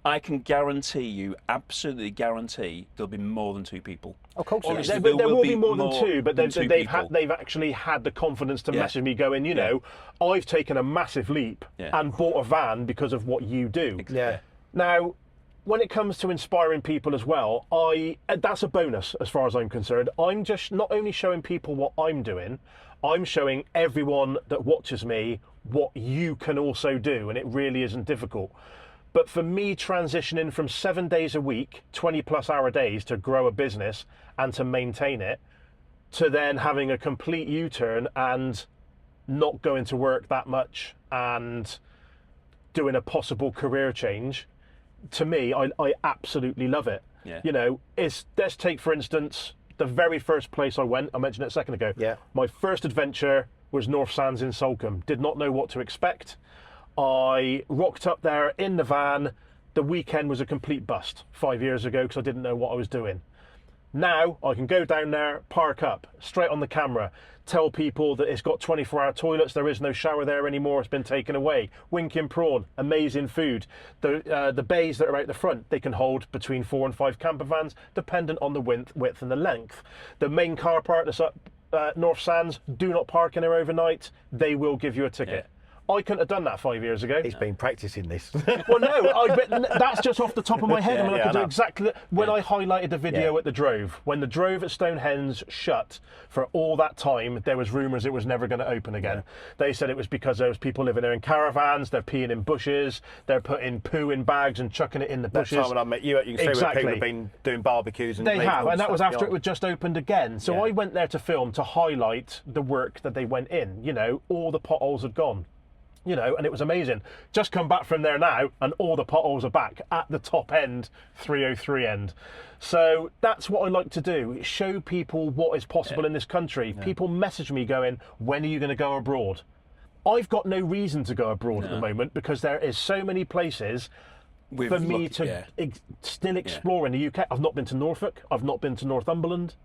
Speaker 1: I can guarantee you, absolutely guarantee, there'll be more than 2 people.
Speaker 3: Of course,
Speaker 2: There will be more than 2, but they've actually had the confidence to message me going, you know, I've taken a massive leap and bought a van because of what you do.
Speaker 3: Yeah.
Speaker 2: Now, when it comes to inspiring people as well, that's a bonus as far as I'm concerned. I'm just not only showing people what I'm doing, I'm showing everyone that watches me what you can also do, and it really isn't difficult. But for me, transitioning from 7 days a week, 20+ hour days to grow a business and to maintain it, to then having a complete U-turn and not going to work that much and doing a possible career change, to me, I absolutely love it.
Speaker 1: Yeah.
Speaker 2: You know, let's take, for instance, the very first place I went, I mentioned it a second ago.
Speaker 3: Yeah.
Speaker 2: My first adventure was North Sands in Salcombe. Did not know what to expect. I rocked up there in the van. The weekend was a complete bust 5 years ago because I didn't know what I was doing. Now I can go down there, park up, straight on the camera, tell people that it's got 24-hour toilets, there is no shower there anymore, it's been taken away. Winking prawn, amazing food. The bays that are out the front, they can hold between 4 and 5 camper vans, dependent on the width and the length. The main car park that's up North Sands, do not park in there overnight, they will give you a ticket. I couldn't have done that 5 years ago.
Speaker 3: He's been practicing this.
Speaker 2: Well, no, that's just off the top of my head. I mean, I could do exactly when I highlighted the video at the Drove. When the Drove at Stonehenge shut for all that time, there was rumours it was never going to open again. They said it was because there was people living there in caravans, they're peeing in bushes, they're putting poo in bags and chucking it in the bushes.
Speaker 3: That's when I met you. You can see where people have been doing barbecues and
Speaker 2: they have, and that was after
Speaker 3: behind.
Speaker 2: it was just opened again. So I went there to film to highlight the work that they went in. You know, all the potholes had gone. You know, and it was amazing. Just come back from there now, and all the potholes are back at the top end, 303 end. So that's what I like to do, show people what is possible in this country. People message me going, when are you going to go abroad? I've got no reason to go abroad at the moment because there is so many places for me to still explore in the UK. I've not been to Norfolk, I've not been to Northumberland.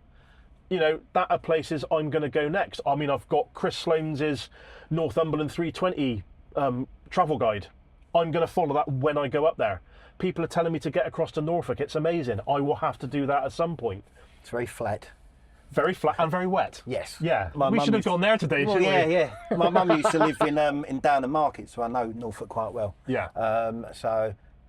Speaker 2: You know, that are places I'm going to go next. I mean, I've got Chris Sloane's Northumberland 320 travel guide. I'm going to follow that when I go up there. People are telling me to get across to Norfolk. It's amazing. I will have to do that at some point.
Speaker 3: It's very flat.
Speaker 2: Very flat and very wet.
Speaker 3: Yes.
Speaker 2: Yeah.
Speaker 3: My
Speaker 2: We
Speaker 3: mum
Speaker 2: should have
Speaker 3: used-
Speaker 2: gone there today,
Speaker 3: Well,
Speaker 2: shouldn't we?
Speaker 3: yeah. My mum used to live in Downham Market, so I know Norfolk quite well.
Speaker 2: Yeah.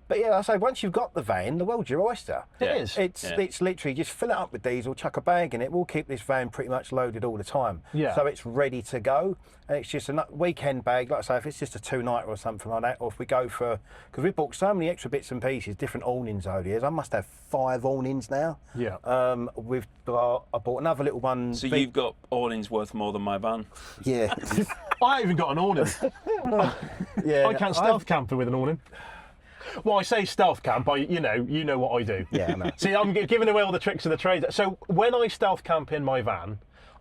Speaker 3: But yeah, I say once you've got the van, the world's your oyster.
Speaker 2: It is.
Speaker 3: It's literally just fill it up with diesel, chuck a bag in it. We'll keep this van pretty much loaded all the time.
Speaker 2: Yeah.
Speaker 3: So it's ready to go, and it's just a weekend bag. Like I say, if it's just a 2-nighter or something like that, or if we go for, because we bought so many extra bits and pieces, different awnings over the years. I must have 5 awnings now.
Speaker 2: Yeah.
Speaker 3: I bought another little one.
Speaker 1: So you've got awnings worth more than my van.
Speaker 3: Yeah.
Speaker 2: I even got an awning.
Speaker 3: Yeah.
Speaker 2: I can't stealth camper with an awning. Well, I say stealth camp, you know what I do.
Speaker 3: Yeah, I know.
Speaker 2: See, I'm giving away all the tricks of the trade. So when I stealth camp in my van,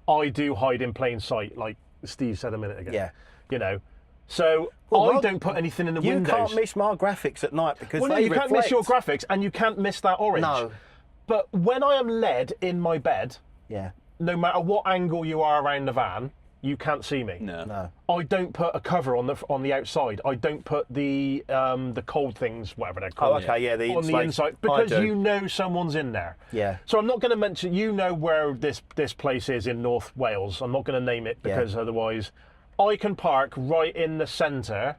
Speaker 2: I do hide in plain sight, like Steve said a minute ago.
Speaker 3: Yeah.
Speaker 2: You know, so I don't put anything in the windows.
Speaker 3: You can't miss my graphics at night because
Speaker 2: Well, no,
Speaker 3: they
Speaker 2: you can't miss your
Speaker 3: reflect.
Speaker 2: graphics, and you can't miss that orange.
Speaker 3: No.
Speaker 2: But when I am led in my bed,
Speaker 3: Yeah.
Speaker 2: no matter what angle you are around the van, you can't see me.
Speaker 1: No.
Speaker 3: No.
Speaker 2: I don't put a cover on the outside. I don't put the cold things, whatever they're
Speaker 3: Oh,
Speaker 2: called,
Speaker 3: okay, yeah, the
Speaker 2: on the
Speaker 3: insulation.
Speaker 2: inside,
Speaker 3: I
Speaker 2: because
Speaker 3: do.
Speaker 2: you know someone's in there.
Speaker 3: Yeah.
Speaker 2: So I'm not going to mention. You know where this place is in North Wales. I'm not going to name it because otherwise, I can park right in the centre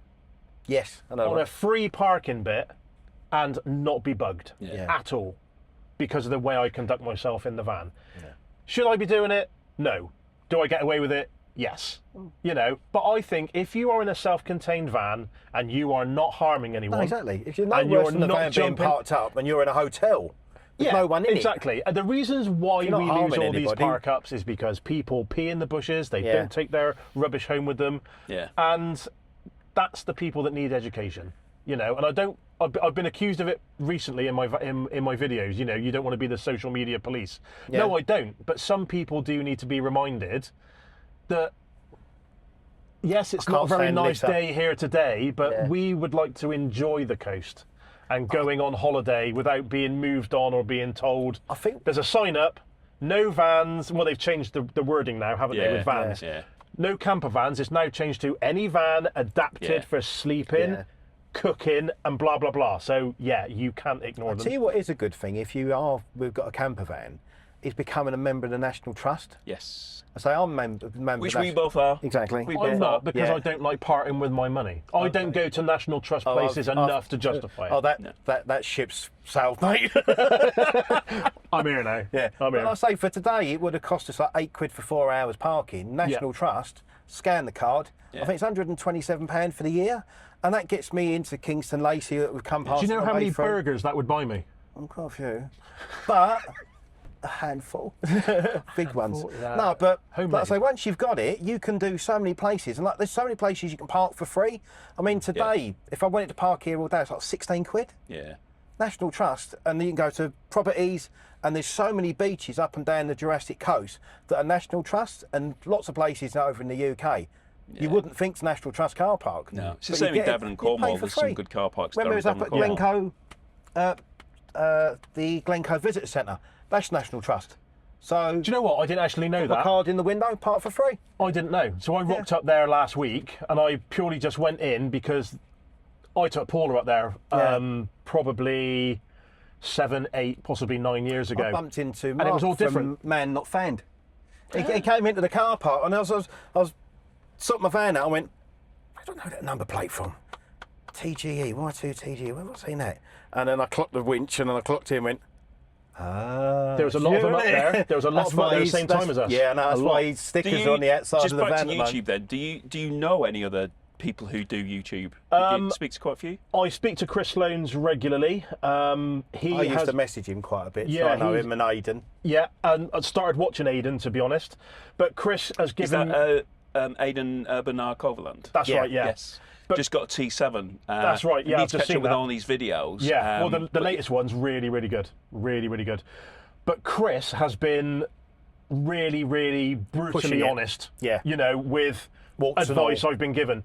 Speaker 3: Yes, I know.
Speaker 2: on a free parking bit and not be bugged at all because of the way I conduct myself in the van.
Speaker 3: Yeah.
Speaker 2: Should I be doing it? No. Do I get away with it? Yes. You know, but I think if you are in a self-contained van and you are not harming anyone,
Speaker 3: No, exactly. If you're no
Speaker 2: and
Speaker 3: worse
Speaker 2: you're
Speaker 3: than the
Speaker 2: not
Speaker 3: van
Speaker 2: jumping-
Speaker 3: being parked up and you're in a hotel, there's no one in
Speaker 2: exactly. And the reasons why
Speaker 3: You're not
Speaker 2: we lose
Speaker 3: harming
Speaker 2: all these
Speaker 3: anybody.
Speaker 2: parkups is because people pee in the bushes, they
Speaker 3: Yeah.
Speaker 2: don't take their rubbish home with them.
Speaker 1: Yeah.
Speaker 2: And that's the people that need education, you know. And I've been accused of it recently in my videos. You know, you don't want to be the social media police.
Speaker 3: Yeah.
Speaker 2: No, I don't. But some people do need to be reminded that yes, it's
Speaker 3: I
Speaker 2: not a
Speaker 3: can't
Speaker 2: very
Speaker 3: stand
Speaker 2: nice
Speaker 3: litter.
Speaker 2: day here today, but
Speaker 3: Yeah.
Speaker 2: we would like to enjoy the coast and going on holiday without being moved on or being told.
Speaker 3: I think
Speaker 2: There's a sign up, no vans. Well, they've changed the wording now, haven't they, with vans?
Speaker 1: Yeah.
Speaker 2: No camper vans. It's now changed to any van adapted
Speaker 1: Yeah.
Speaker 2: for sleeping,
Speaker 3: Yeah.
Speaker 2: cooking, and blah, blah, blah. So, yeah, you can't ignore
Speaker 3: I'll
Speaker 2: them.
Speaker 3: tell you what is a good thing we've got a camper van, is becoming a member of the National Trust.
Speaker 1: Yes.
Speaker 3: I say I'm a member
Speaker 1: Which
Speaker 3: of
Speaker 1: we
Speaker 3: the
Speaker 1: both are.
Speaker 3: Exactly.
Speaker 1: We
Speaker 2: I'm
Speaker 1: both
Speaker 2: not
Speaker 1: are.
Speaker 2: because
Speaker 3: Yeah.
Speaker 2: I don't like parting with my money. I don't go to National Trust places enough to justify it.
Speaker 3: Oh, that ship's sailed, mate.
Speaker 2: I'm here now.
Speaker 3: Yeah.
Speaker 2: I'm
Speaker 3: But
Speaker 2: here.
Speaker 3: I say for today, it would have cost us like £8 for 4 hours parking. National Trust, scan the card.
Speaker 1: Yeah.
Speaker 3: I think it's £127 for the year. And that gets me into Kingston Lacey that would come past.
Speaker 2: Do you know
Speaker 3: on
Speaker 2: how
Speaker 3: the way
Speaker 2: many
Speaker 3: through.
Speaker 2: burgers that would buy me?
Speaker 3: Quite a few. But a handful. Big ones.
Speaker 2: that.
Speaker 3: No, but
Speaker 2: Homemade.
Speaker 3: like I say, once you've got it, you can do so many places. And like there's so many places you can park for free. I mean, today, if I wanted to park here all day, it's like 16 quid.
Speaker 1: Yeah.
Speaker 3: National Trust, and then you can go to properties, and there's so many beaches up and down the Jurassic Coast that are National Trust, and lots of places over in the UK. You wouldn't think it's National Trust car park.
Speaker 1: No. It's the
Speaker 3: but
Speaker 1: same
Speaker 3: you
Speaker 1: in
Speaker 3: get it-
Speaker 1: Devon and
Speaker 3: you pay
Speaker 1: Cornwall.
Speaker 3: for
Speaker 1: There's
Speaker 3: free.
Speaker 1: some good car parks.
Speaker 3: When
Speaker 1: down
Speaker 3: we was
Speaker 1: in
Speaker 3: up
Speaker 1: Devon
Speaker 3: at
Speaker 1: and Cornwall.
Speaker 3: Glencoe, the Glencoe Visitor Centre, that's National Trust. So,
Speaker 2: Do you know what? I didn't actually know
Speaker 3: a
Speaker 2: that.
Speaker 3: card in the window, park for free.
Speaker 2: I didn't know. So I rocked up there last week and I purely just went in because I took Paula up there probably 7, 8, possibly 9 years ago.
Speaker 3: I bumped into
Speaker 2: it
Speaker 3: Mark
Speaker 2: was all
Speaker 3: from
Speaker 2: different.
Speaker 3: Man Not Found. He came into the car park, and I was sorting my van out. I went, I don't know that number plate from. TGE, Y2 TGE, what's he that? And then I clocked the winch, and then I clocked him and went,
Speaker 2: There was a lot of them up there. There was a lot of them up there at the same time as us.
Speaker 3: Yeah, no, that's
Speaker 2: A
Speaker 3: why
Speaker 2: lot.
Speaker 3: he's stickers on the outside
Speaker 1: just
Speaker 3: of the
Speaker 1: back
Speaker 3: van.
Speaker 1: to
Speaker 3: at the moment.
Speaker 1: YouTube then. Do you know any other people who do YouTube? You speak to quite a few.
Speaker 2: I speak to Chris Sloanes regularly. He
Speaker 3: I used
Speaker 2: has
Speaker 3: to message him quite a bit, so
Speaker 2: Yeah,
Speaker 3: I know
Speaker 2: he's-
Speaker 3: him and Aidan.
Speaker 2: Yeah, and I started watching Aidan, to be honest. But Chris has
Speaker 1: Is
Speaker 2: given...
Speaker 1: that Aidan Bernard Coverland?
Speaker 2: That's right, yeah.
Speaker 1: Yes.
Speaker 2: But-
Speaker 1: Just got a T7.
Speaker 2: That's right, yeah,
Speaker 1: Need
Speaker 2: I've
Speaker 1: to
Speaker 2: just
Speaker 1: catch
Speaker 2: seen
Speaker 1: up with
Speaker 2: that.
Speaker 1: all these videos.
Speaker 2: Yeah, well, the
Speaker 1: but-
Speaker 2: latest one's really, really good. Really, really good. But Chris has been really, really brutally
Speaker 3: Pushing it.
Speaker 2: honest.
Speaker 3: Yeah.
Speaker 2: You know, with
Speaker 3: Warts and
Speaker 2: advice
Speaker 3: all.
Speaker 2: I've been given.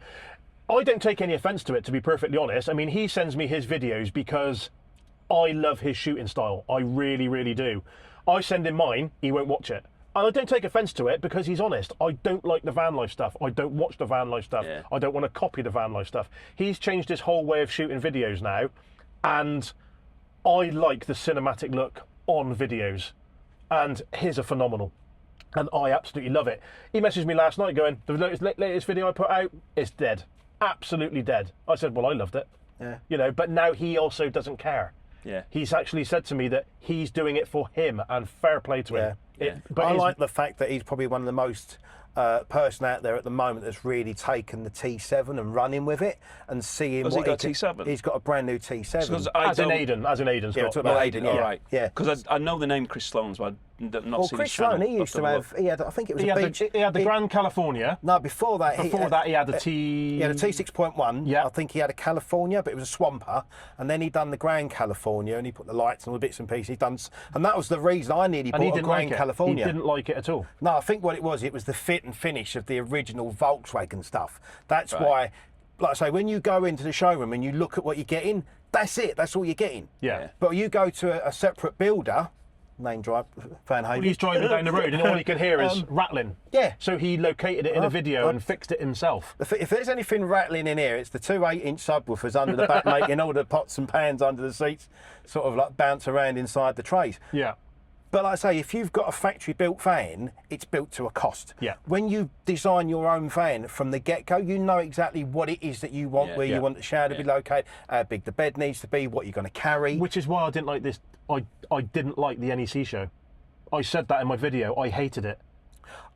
Speaker 2: I don't take any offence to it, to be perfectly honest. I mean, he sends me his videos because I love his shooting style. I really, really do. I send him mine, he won't watch it. And I don't take offence to it because he's honest. I don't like the van life stuff. I don't watch the van life stuff.
Speaker 1: Yeah.
Speaker 2: I don't want to copy the van life stuff. He's changed his whole way of shooting videos now, and I like the cinematic look on videos, and his are phenomenal. And I absolutely love it. He messaged me last night going, the latest video I put out is dead. Absolutely dead. I said, well, I loved it.
Speaker 3: Yeah.
Speaker 2: You know, but now he also doesn't care.
Speaker 1: Yeah.
Speaker 2: He's actually said to me that he's doing it for him, and fair play to him.
Speaker 1: Yeah.
Speaker 2: But
Speaker 3: I
Speaker 2: his-
Speaker 3: like the fact that he's probably one of the most person out there at the moment that's really taken the T7 and running with it and seeing
Speaker 1: Has
Speaker 3: what
Speaker 1: he got
Speaker 3: can-
Speaker 1: a T7?
Speaker 3: He's got a brand new T7.
Speaker 1: Because I
Speaker 2: as in
Speaker 1: don't-
Speaker 2: Aidan, as in Aidan's
Speaker 3: Yeah,
Speaker 2: got.
Speaker 3: we're talking about
Speaker 1: Oh,
Speaker 3: Aidan,
Speaker 1: all
Speaker 3: yeah.
Speaker 1: right.
Speaker 3: Yeah.
Speaker 1: Because I know the name Chris Sloanes, but I've not
Speaker 3: Well,
Speaker 1: seen
Speaker 3: Chris
Speaker 1: his channel.
Speaker 3: Sloan, he used to have, he had, I think it was
Speaker 2: He
Speaker 3: a
Speaker 2: had,
Speaker 3: beach.
Speaker 2: he had the Grand California.
Speaker 3: No, before that,
Speaker 2: Before that, he had the
Speaker 3: He had a T6.1.
Speaker 2: Yeah.
Speaker 3: I think he had a California, but it was a swamper. And then he done the Grand California, and he put the lights and all the bits and pieces. He done, and that was the reason I nearly
Speaker 2: and he
Speaker 3: bought a
Speaker 2: didn't
Speaker 3: Grand
Speaker 2: like it.
Speaker 3: California.
Speaker 2: He didn't like it at all.
Speaker 3: No, I think what it was the fit and finish of the original Volkswagen stuff. That's
Speaker 1: Right.
Speaker 3: why, like I say, when you go into the showroom and you look at what you're getting, that's it. That's all you're getting.
Speaker 2: Yeah.
Speaker 3: But you go to a separate builder, Main drive, Van
Speaker 2: Well,
Speaker 3: Haven.
Speaker 2: he's driving down the road and all he can hear is rattling.
Speaker 3: Yeah.
Speaker 2: So he located it in a video and fixed it himself.
Speaker 3: If there's anything rattling in here, it's the two 8-inch subwoofers under the back, making all the pots and pans under the seats sort of like bounce around inside the trays.
Speaker 2: Yeah.
Speaker 3: But like I say, if you've got a factory-built van, it's built to a cost.
Speaker 2: Yeah.
Speaker 3: When you design your own van from the get-go, you know exactly what it is that you want, where you want the shower to be located, how big the bed needs to be, what you're going to carry.
Speaker 2: Which is why I didn't like this. I didn't like the NEC show. I said that in my video. I hated it.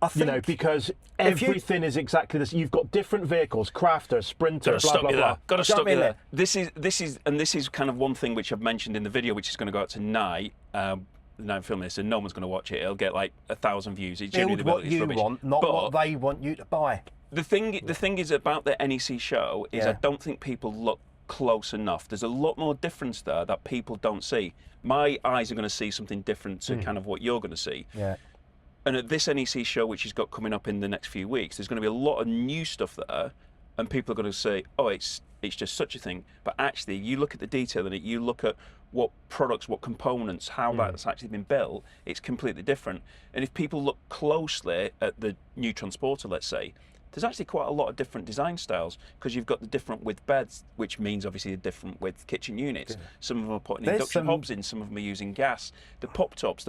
Speaker 3: I think
Speaker 2: Because everything is exactly this. You've got different vehicles, Crafter, Sprinter, blah, blah, blah.
Speaker 1: Got to stop you there.
Speaker 3: there.
Speaker 1: This is kind of one thing which I've mentioned in the video, which is going to go out tonight. Now I'm filming this, and no one's going to watch it. It'll get like 1,000 views. It's
Speaker 3: build what you want, not what they want you to buy.
Speaker 1: The thing is about the NEC show is I don't think people look close enough. There's a lot more difference there that people don't see. My eyes are going to see something different to kind of what you're going to see.
Speaker 3: Yeah.
Speaker 1: And at this NEC show, which has got coming up in the next few weeks, there's going to be a lot of new stuff there, and people are going to say, "Oh, it's just such a thing." But actually, you look at the detail in it, you look at what products, what components, how that's actually been built, it's completely different. And if people look closely at the new Transporter, let's say, there's actually quite a lot of different design styles, because you've got the different width beds, which means obviously the different width kitchen units. Some of them are putting induction hobs in, some of them are using gas. The pop tops,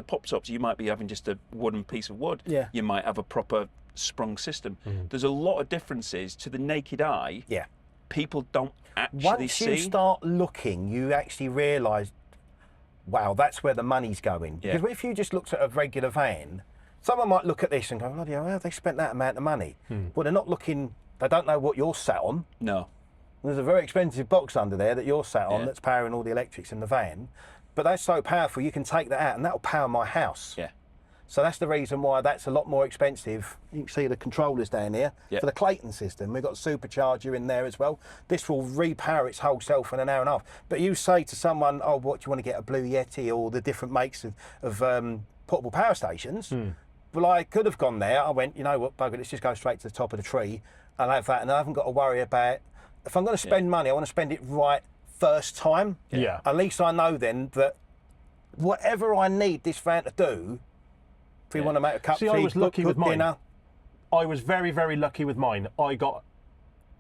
Speaker 1: you might be having just a wooden piece of wood.
Speaker 3: Yeah.
Speaker 1: You might have a proper sprung system. There's a lot of differences to the naked eye.
Speaker 3: Yeah.
Speaker 1: People don't actually
Speaker 3: Once
Speaker 1: see.
Speaker 3: you start looking, you actually realise, wow, that's where the money's going.
Speaker 1: Yeah.
Speaker 3: Because if you just looked at a regular van, someone might look at this and go, bloody hell, how have they spent that amount of money? Well, they're not looking, they don't know what you're sat on.
Speaker 1: No.
Speaker 3: There's a very expensive box under there that you're sat on that's powering all the electrics in the van. But that's so powerful, you can take that out and that'll power my house.
Speaker 1: Yeah.
Speaker 3: So that's the reason why that's a lot more expensive. You can see the controllers down here for the Clayton system. We've got a supercharger in there as well. This will repower its whole self in an hour and a half. But you say to someone, oh, what do you want to get, a Blue Yeti or the different makes of portable power stations? Well, I could have gone there. I went, you know what, bugger, let's just go straight to the top of the tree and have that. And I haven't got to worry about, if I'm going to spend money, I want to spend it right first time.
Speaker 2: Yeah.
Speaker 3: At least I know then that whatever I need this van to do, if we want to make a cup of tea,
Speaker 2: I was lucky with mine.
Speaker 3: dinner.
Speaker 2: I was very, very lucky with mine. I got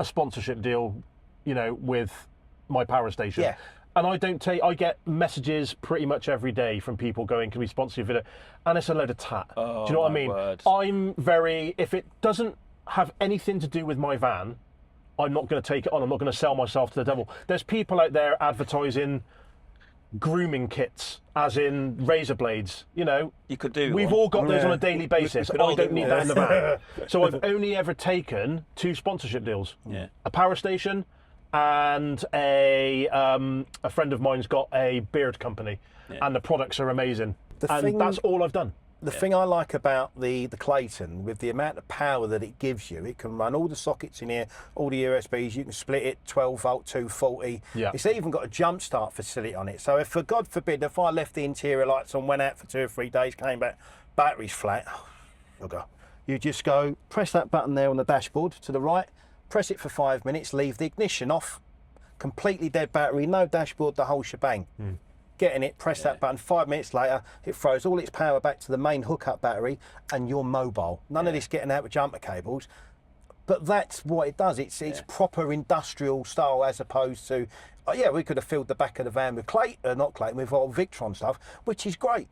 Speaker 2: a sponsorship deal, with my power station.
Speaker 3: Yeah.
Speaker 2: And I get messages pretty much every day from people going, can we sponsor your video? And it's a load of tat.
Speaker 1: Oh,
Speaker 2: do you know what I
Speaker 1: my
Speaker 2: mean?
Speaker 1: word.
Speaker 2: If it doesn't have anything to do with my van, I'm not going to take it on. I'm not going to sell myself to the devil. There's people out there advertising grooming kits, as in razor blades.
Speaker 1: You could do.
Speaker 2: We've all got those on a daily basis. I don't need that in the van. So I've only ever taken 2 sponsorship deals.
Speaker 1: Yeah.
Speaker 2: A power station, and a friend of mine's got a beard company, and the products are amazing. That's all I've done.
Speaker 3: The thing I like about the Clayton, with the amount of power that it gives you, it can run all the sockets in here, all the USBs, you can split it 12 volt, 240.
Speaker 2: Yeah.
Speaker 3: It's even got a jump start facility on it. So if, for God forbid, if I left the interior lights on, went out for 2 or 3 days, came back, battery's flat, you just go, press that button there on the dashboard to the right, press it for 5 minutes, leave the ignition off, completely dead battery, no dashboard, the whole shebang. Get in it, press that button, 5 minutes later, it throws all its power back to the main hookup battery and you're mobile. None of this getting out with jumper cables. But that's what it does. It's proper industrial style, as opposed to, we could have filled the back of the van with with old Victron stuff, which is great.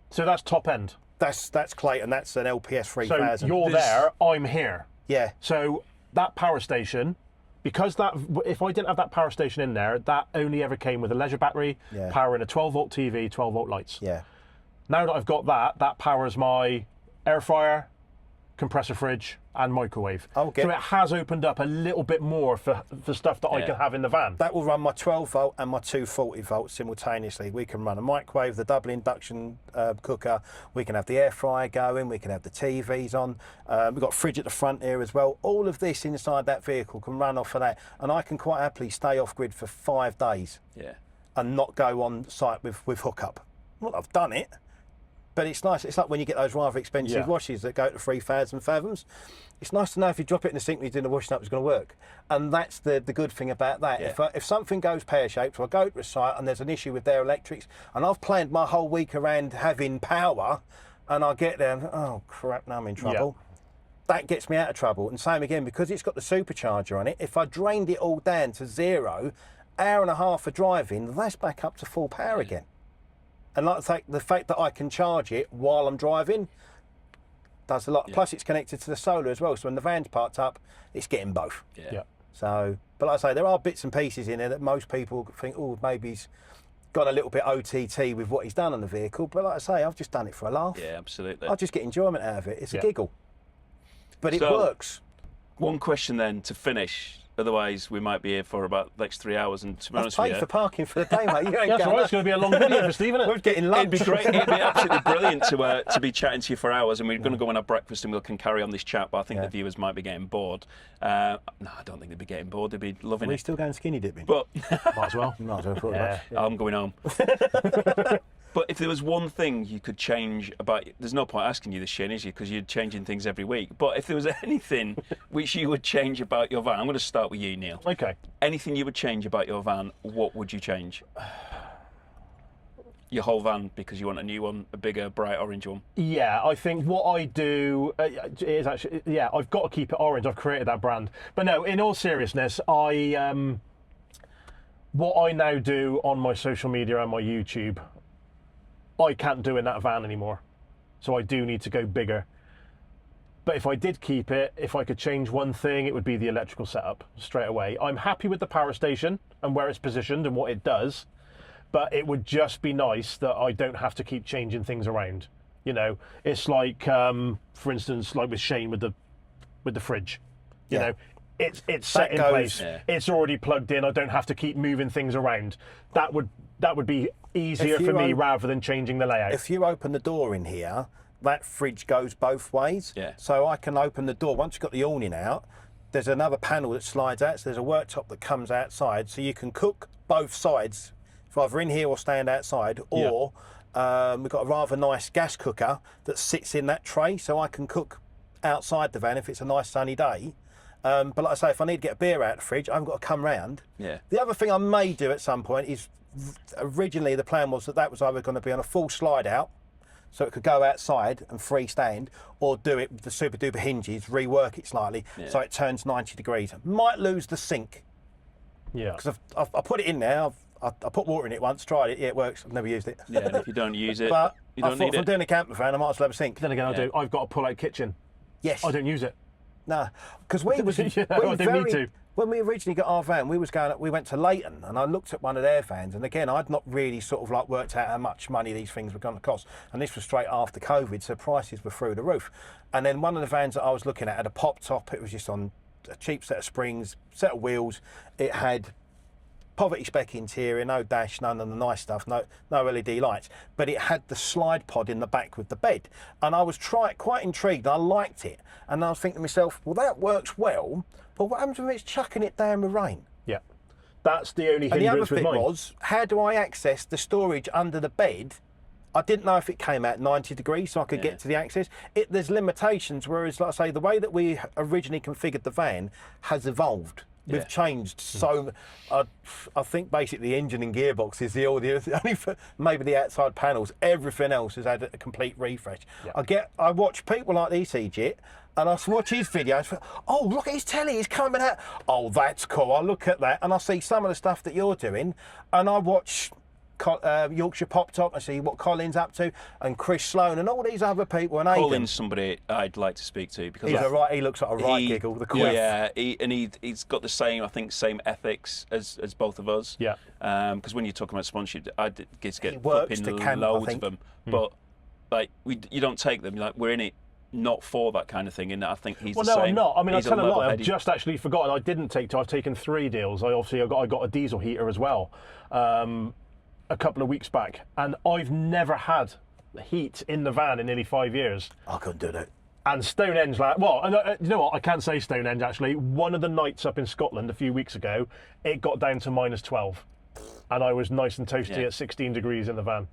Speaker 2: So that's top end.
Speaker 3: That's Clayton, that's an LPS 3000.
Speaker 2: So you're there, I'm here.
Speaker 3: Yeah.
Speaker 2: So that power station, because if I didn't have that power station in there, that only ever came with a leisure battery, powering a 12 volt TV, 12 volt lights.
Speaker 3: Yeah.
Speaker 2: Now that I've got that powers my air fryer, compressor fridge, and microwave. So it has opened up a little bit more for stuff that I can have in the van.
Speaker 3: That will run my 12 volt and my 240 volts simultaneously. We can run a microwave, the double induction cooker, we can have the air fryer going, we can have the TVs on, we've got a fridge at the front here as well. All of this inside that vehicle can run off of that, and I can quite happily stay off grid for 5 days and not go on site with hookup. Well, I've done it, but it's nice. It's like when you get those rather expensive washes that go to 3,000 fathoms. It's nice to know if you drop it in the sink when you're doing the washing up, it's going to work. And that's the good thing about that.
Speaker 1: Yeah.
Speaker 3: If something goes pear-shaped, so I go to a site and there's an issue with their electrics, and I've planned my whole week around having power, and I get there and, oh crap, now I'm in trouble. That gets me out of trouble. And same again, because it's got the supercharger on it, if I drained it all down to 0, hour and a half of driving, that's back up to full power again. And like the fact that I can charge it while I'm driving does a lot. Plus, it's connected to the solar as well. So when the van's parked up, it's getting both.
Speaker 1: Yeah.
Speaker 3: So, but like I say, there are bits and pieces in there that most people think, oh, maybe he's got a little bit OTT with what he's done on the vehicle. But like I say, I've just done it for a laugh.
Speaker 1: Yeah, absolutely.
Speaker 3: I just get enjoyment out of it. It's a giggle. But it works.
Speaker 1: One question then to finish. Otherwise, we might be here for about the next 3 hours. And to be honest with
Speaker 3: Paid
Speaker 1: you,
Speaker 3: for parking for the day, mate. You ain't
Speaker 2: That's
Speaker 3: going
Speaker 2: right. It's going to be a long video for Steve, isn't it?
Speaker 3: We're getting lunch.
Speaker 1: it'd be great. It'd be absolutely brilliant to be chatting to you for hours, and we're going to go and have breakfast, and we can carry on this chat. But I think the viewers might be getting bored. No, I don't think they'd be getting bored. They'd be loving
Speaker 3: Are we
Speaker 1: it.
Speaker 3: still going skinny dipping?
Speaker 1: But
Speaker 2: Might as well.
Speaker 3: Might as well thought about it.
Speaker 1: I'm going home. But if there was one thing you could change about, there's no point asking you this, Shane, is you? Because you're changing things every week. But if there was anything which you would change about your van, I'm going to start with you, Neil.
Speaker 2: Okay.
Speaker 1: Anything you would change about your van, what would you change? Your whole van, because you want a new one, a bigger, bright orange one.
Speaker 2: Yeah, I think what I do is actually, I've got to keep it orange. I've created that brand. But no, in all seriousness, what I now do on my social media and my YouTube, I can't do in that van anymore. So I do need to go bigger. But if I did keep it, if I could change one thing, it would be the electrical setup straight away. I'm happy with the power station and where it's positioned and what it does, but it would just be nice that I don't have to keep changing things around. You know, it's like, for instance, like with Shane with the fridge. You know, it's set in place.
Speaker 1: Yeah.
Speaker 2: It's already plugged in. I don't have to keep moving things around. That would be easier for me rather than changing the layout.
Speaker 3: If you open the door in here, that fridge goes both ways.
Speaker 1: Yeah.
Speaker 3: So I can open the door. Once you've got the awning out, there's another panel that slides out. So there's a worktop that comes outside. So you can cook both sides, either in here or stand outside. Or we've got a rather nice gas cooker that sits in that tray. So I can cook outside the van if it's a nice sunny day. But like I say, if I need to get a beer out of the fridge, I haven't got to come round.
Speaker 1: Yeah.
Speaker 3: The other thing I may do at some point is, originally the plan was that was either going to be on a full slide out, so it could go outside and freestand, or do it with the super duper hinges, rework it slightly so it turns 90 degrees. Might lose the sink.
Speaker 2: Yeah.
Speaker 3: Because I put it in there, I put water in it once, tried it, it works, I've never used it.
Speaker 1: Yeah, and if you don't use it,
Speaker 3: But
Speaker 1: you
Speaker 3: I
Speaker 1: don't
Speaker 3: thought
Speaker 1: need
Speaker 3: if I'm
Speaker 1: it.
Speaker 3: doing a camper van, I might as well have a sink.
Speaker 2: Then again, I've got a pull-out kitchen.
Speaker 3: Yes.
Speaker 2: I don't use it.
Speaker 3: No, because we was
Speaker 2: I don't need to.
Speaker 3: When we originally got our van, we went to Leighton, and I looked at one of their vans, and again, I'd not really sort of like worked out how much money these things were going to cost, and this was straight after COVID, so prices were through the roof. And then one of the vans that I was looking at had a pop top. It was just on a cheap set of springs, set of wheels. It had poverty spec interior, no dash, none of the nice stuff, no LED lights, but it had the slide pod in the back with the bed. And I was quite intrigued, I liked it. And I was thinking to myself, well, that works well, but what happens when it's chucking it down the rain?
Speaker 2: Yeah. That's the only
Speaker 3: And the other
Speaker 2: hindrance with
Speaker 3: bit
Speaker 2: mine.
Speaker 3: was, how do I access the storage under the bed? I didn't know if it came out 90 degrees so I could get to the access. There's limitations, whereas, like I say, the way that we originally configured the van has evolved. We've changed so. I think basically the engine and gearbox is the only for maybe the outside panels. Everything else has had a complete refresh.
Speaker 2: Yeah.
Speaker 3: I watch people like this, Egypt, and I watch his videos. Oh, look at his telly, he's coming out. Oh, that's cool. I look at that and I see some of the stuff that you're doing, and I watch Yorkshire Pop Top. I see what Colin's up to, and Chris Sloan, and all these other people. And
Speaker 1: Colin's somebody I'd like to speak to because
Speaker 3: he looks like a right giggle. The quiff.
Speaker 1: Yeah, he's got the same ethics as both of us.
Speaker 2: Yeah.
Speaker 1: Because when you're talking about sponsorship, I get
Speaker 3: He works
Speaker 1: flipping
Speaker 3: to camp, I
Speaker 1: loads
Speaker 3: think.
Speaker 1: of them, but like you don't take them. You're like, we're in it not for that kind of thing, and I think he's
Speaker 2: Well,
Speaker 1: the
Speaker 2: no,
Speaker 1: same.
Speaker 2: I'm not. I mean, I
Speaker 1: He's
Speaker 2: tell a lie. I've
Speaker 1: level-headed-
Speaker 2: just actually forgotten. I didn't take two. I've taken 3 deals. I got a diesel heater as well, a couple of weeks back, and I've never had heat in the van in nearly 5 years.
Speaker 3: I couldn't do that.
Speaker 2: And Stonehenge, you know what? I can't say Stonehenge actually. One of the nights up in Scotland a few weeks ago, it got down to -12, and I was nice and toasty at 16 degrees in the van.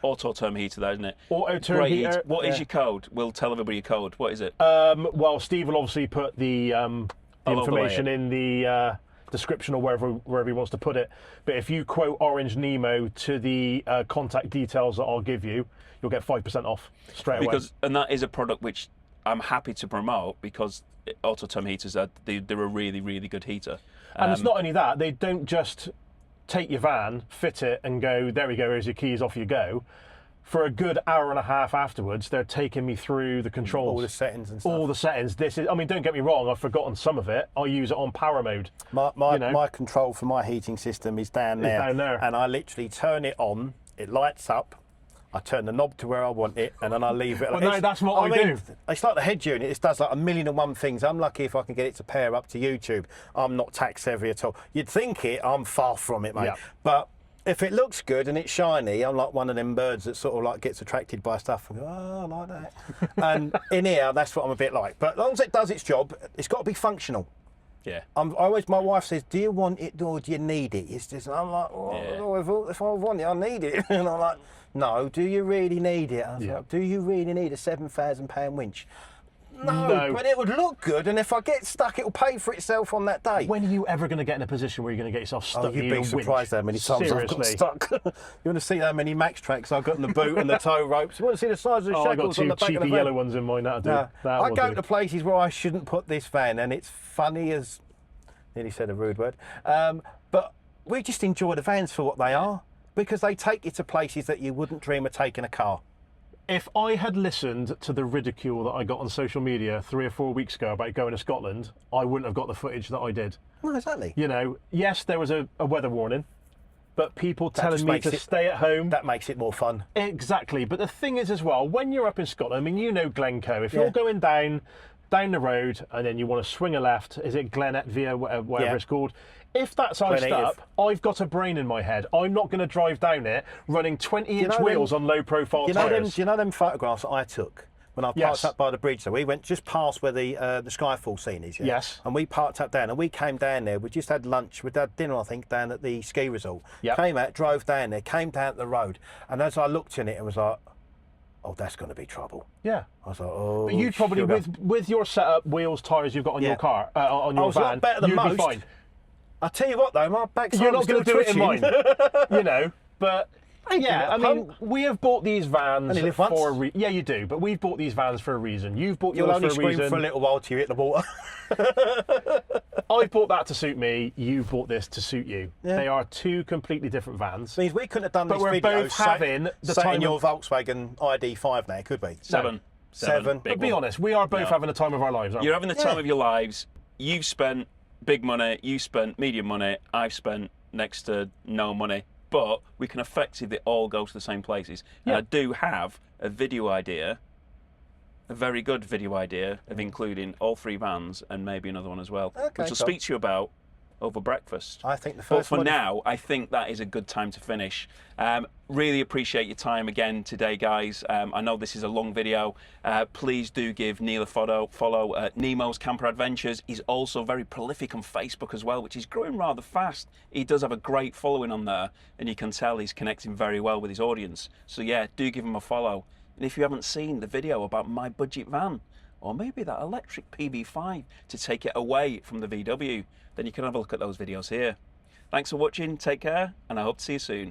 Speaker 1: Autoterm heater there, isn't it?
Speaker 2: Autoterm
Speaker 1: Great
Speaker 2: heater.
Speaker 1: What is your code? We'll tell everybody your code. What is it?
Speaker 2: Well, Steve will obviously put the
Speaker 1: I'll
Speaker 2: information
Speaker 1: overlay
Speaker 2: in the description or wherever he wants to put it. But if you quote Orange Nemo to the contact details that I'll give you, you'll get 5% off straight away.
Speaker 1: And that is a product which I'm happy to promote because Autoterm heaters they're a really, really good heater.
Speaker 2: And it's not only that, they don't just take your van, fit it, and go, there we go, here's your keys, off you go. For a good hour and a half afterwards, they're taking me through the controls.
Speaker 3: All the settings and stuff.
Speaker 2: All the settings. I mean, don't get me wrong, I've forgotten some of it. I use it on power mode.
Speaker 3: My control for my heating system is down there.
Speaker 2: Down there.
Speaker 3: And I literally turn it on, it lights up, I turn the knob to where I want it, and then I leave it.
Speaker 2: Well, no, that's what I do.
Speaker 3: It's like the head unit. It does like 1,000,001 things. I'm lucky if I can get it to pair up to YouTube. I'm not tax heavy at all. You'd think it. I'm far from it, mate.
Speaker 2: Yeah.
Speaker 3: But if it looks good and it's shiny, I'm like one of them birds that sort of like gets attracted by stuff and go, oh, I like that. And in here, that's what I'm a bit like. But as long as it does its job, it's got to be functional.
Speaker 1: Yeah.
Speaker 3: My wife says, do you want it or do you need it? It's just, I'm like, if I want it, I need it. And I'm like, no, do you really need it? I was like, do you really need a £7,000 winch? No, but it would look good, and if I get stuck, it'll pay for itself on that day.
Speaker 2: When are you ever going to get in a position where you're going to get yourself stuck?
Speaker 3: You'd be surprised how many times I've got stuck. You want to see how many max tracks I've got in the boot and the tow ropes? You want to see the size of the shackles on the back of the van?
Speaker 2: I've got two cheapy yellow ones in mine, that'll do.
Speaker 3: I go to places where I shouldn't put this van, and it's funny as... Nearly said a rude word. But we just enjoy the vans for what they are, because they take you to places that you wouldn't dream of taking a car.
Speaker 2: If I had listened to the ridicule that I got on social media 3 or 4 weeks ago about going to Scotland, I wouldn't have got the footage that I did.
Speaker 3: No, exactly.
Speaker 2: You know, yes, there was a weather warning, but people telling me to stay at home.
Speaker 3: That makes it more fun.
Speaker 2: Exactly. But the thing is as well, when you're up in Scotland, I mean, you know Glencoe, if you're going down the road and then you want to swing a left, is it Glencoe, whatever it's called? If that's iced up, I've got a brain in my head. I'm not going to drive down it running 20-inch wheels on low-profile tyres.
Speaker 3: Do you know them photographs that I took when I parked up by the bridge? So we went just past where the Skyfall scene is. Yeah?
Speaker 2: Yes.
Speaker 3: And we parked up down, and we came down there. We just had lunch. We'd had dinner, I think, down at the ski resort.
Speaker 2: Yep.
Speaker 3: Came out, drove down there, came down the road, and as I looked in it, it was like, oh, that's going to be trouble.
Speaker 2: Yeah.
Speaker 3: I was like, oh.
Speaker 2: But you'd probably, with your setup, wheels, tyres you've got on your car, on your van,
Speaker 3: better than
Speaker 2: you'd
Speaker 3: most.
Speaker 2: be fine.
Speaker 3: I tell you what, though, my backside
Speaker 2: You're not
Speaker 3: going to
Speaker 2: do it in mine, you know. But yeah, I mean, we have bought these vans for a reason. Yeah, you do. But we've bought these vans for a reason. You've bought yours for a reason.
Speaker 3: You'll only scream for a little while till you hit the water.
Speaker 2: I bought that to suit me. You bought this to suit you. Yeah. They are two completely different vans.
Speaker 3: Means we couldn't have done this
Speaker 2: video. But we're both having the time
Speaker 3: in your Volkswagen ID5 now, could we?
Speaker 1: Seven.
Speaker 2: But be honest, we are both having the time of our lives, aren't we?
Speaker 1: You're having the time of your lives. You've spent big money, you spent medium money, I've spent next to no money, but we can effectively all go to the same places. And I do have a video idea, a very good video idea of including all 3 vans and maybe another one as well, which I'll speak to you about over breakfast.
Speaker 3: I think the first
Speaker 1: But for now, I think that is a good time to finish. Really appreciate your time again today, guys. I know this is a long video. Please do give Neil a follow. Nemo's Camper Adventures. He's also very prolific on Facebook as well, which is growing rather fast. He does have a great following on there, and you can tell he's connecting very well with his audience. So yeah, do give him a follow. And if you haven't seen the video about my budget van, or maybe that electric PB5 to take it away from the VW, then you can have a look at those videos here. Thanks for watching, take care, and I hope to see you soon.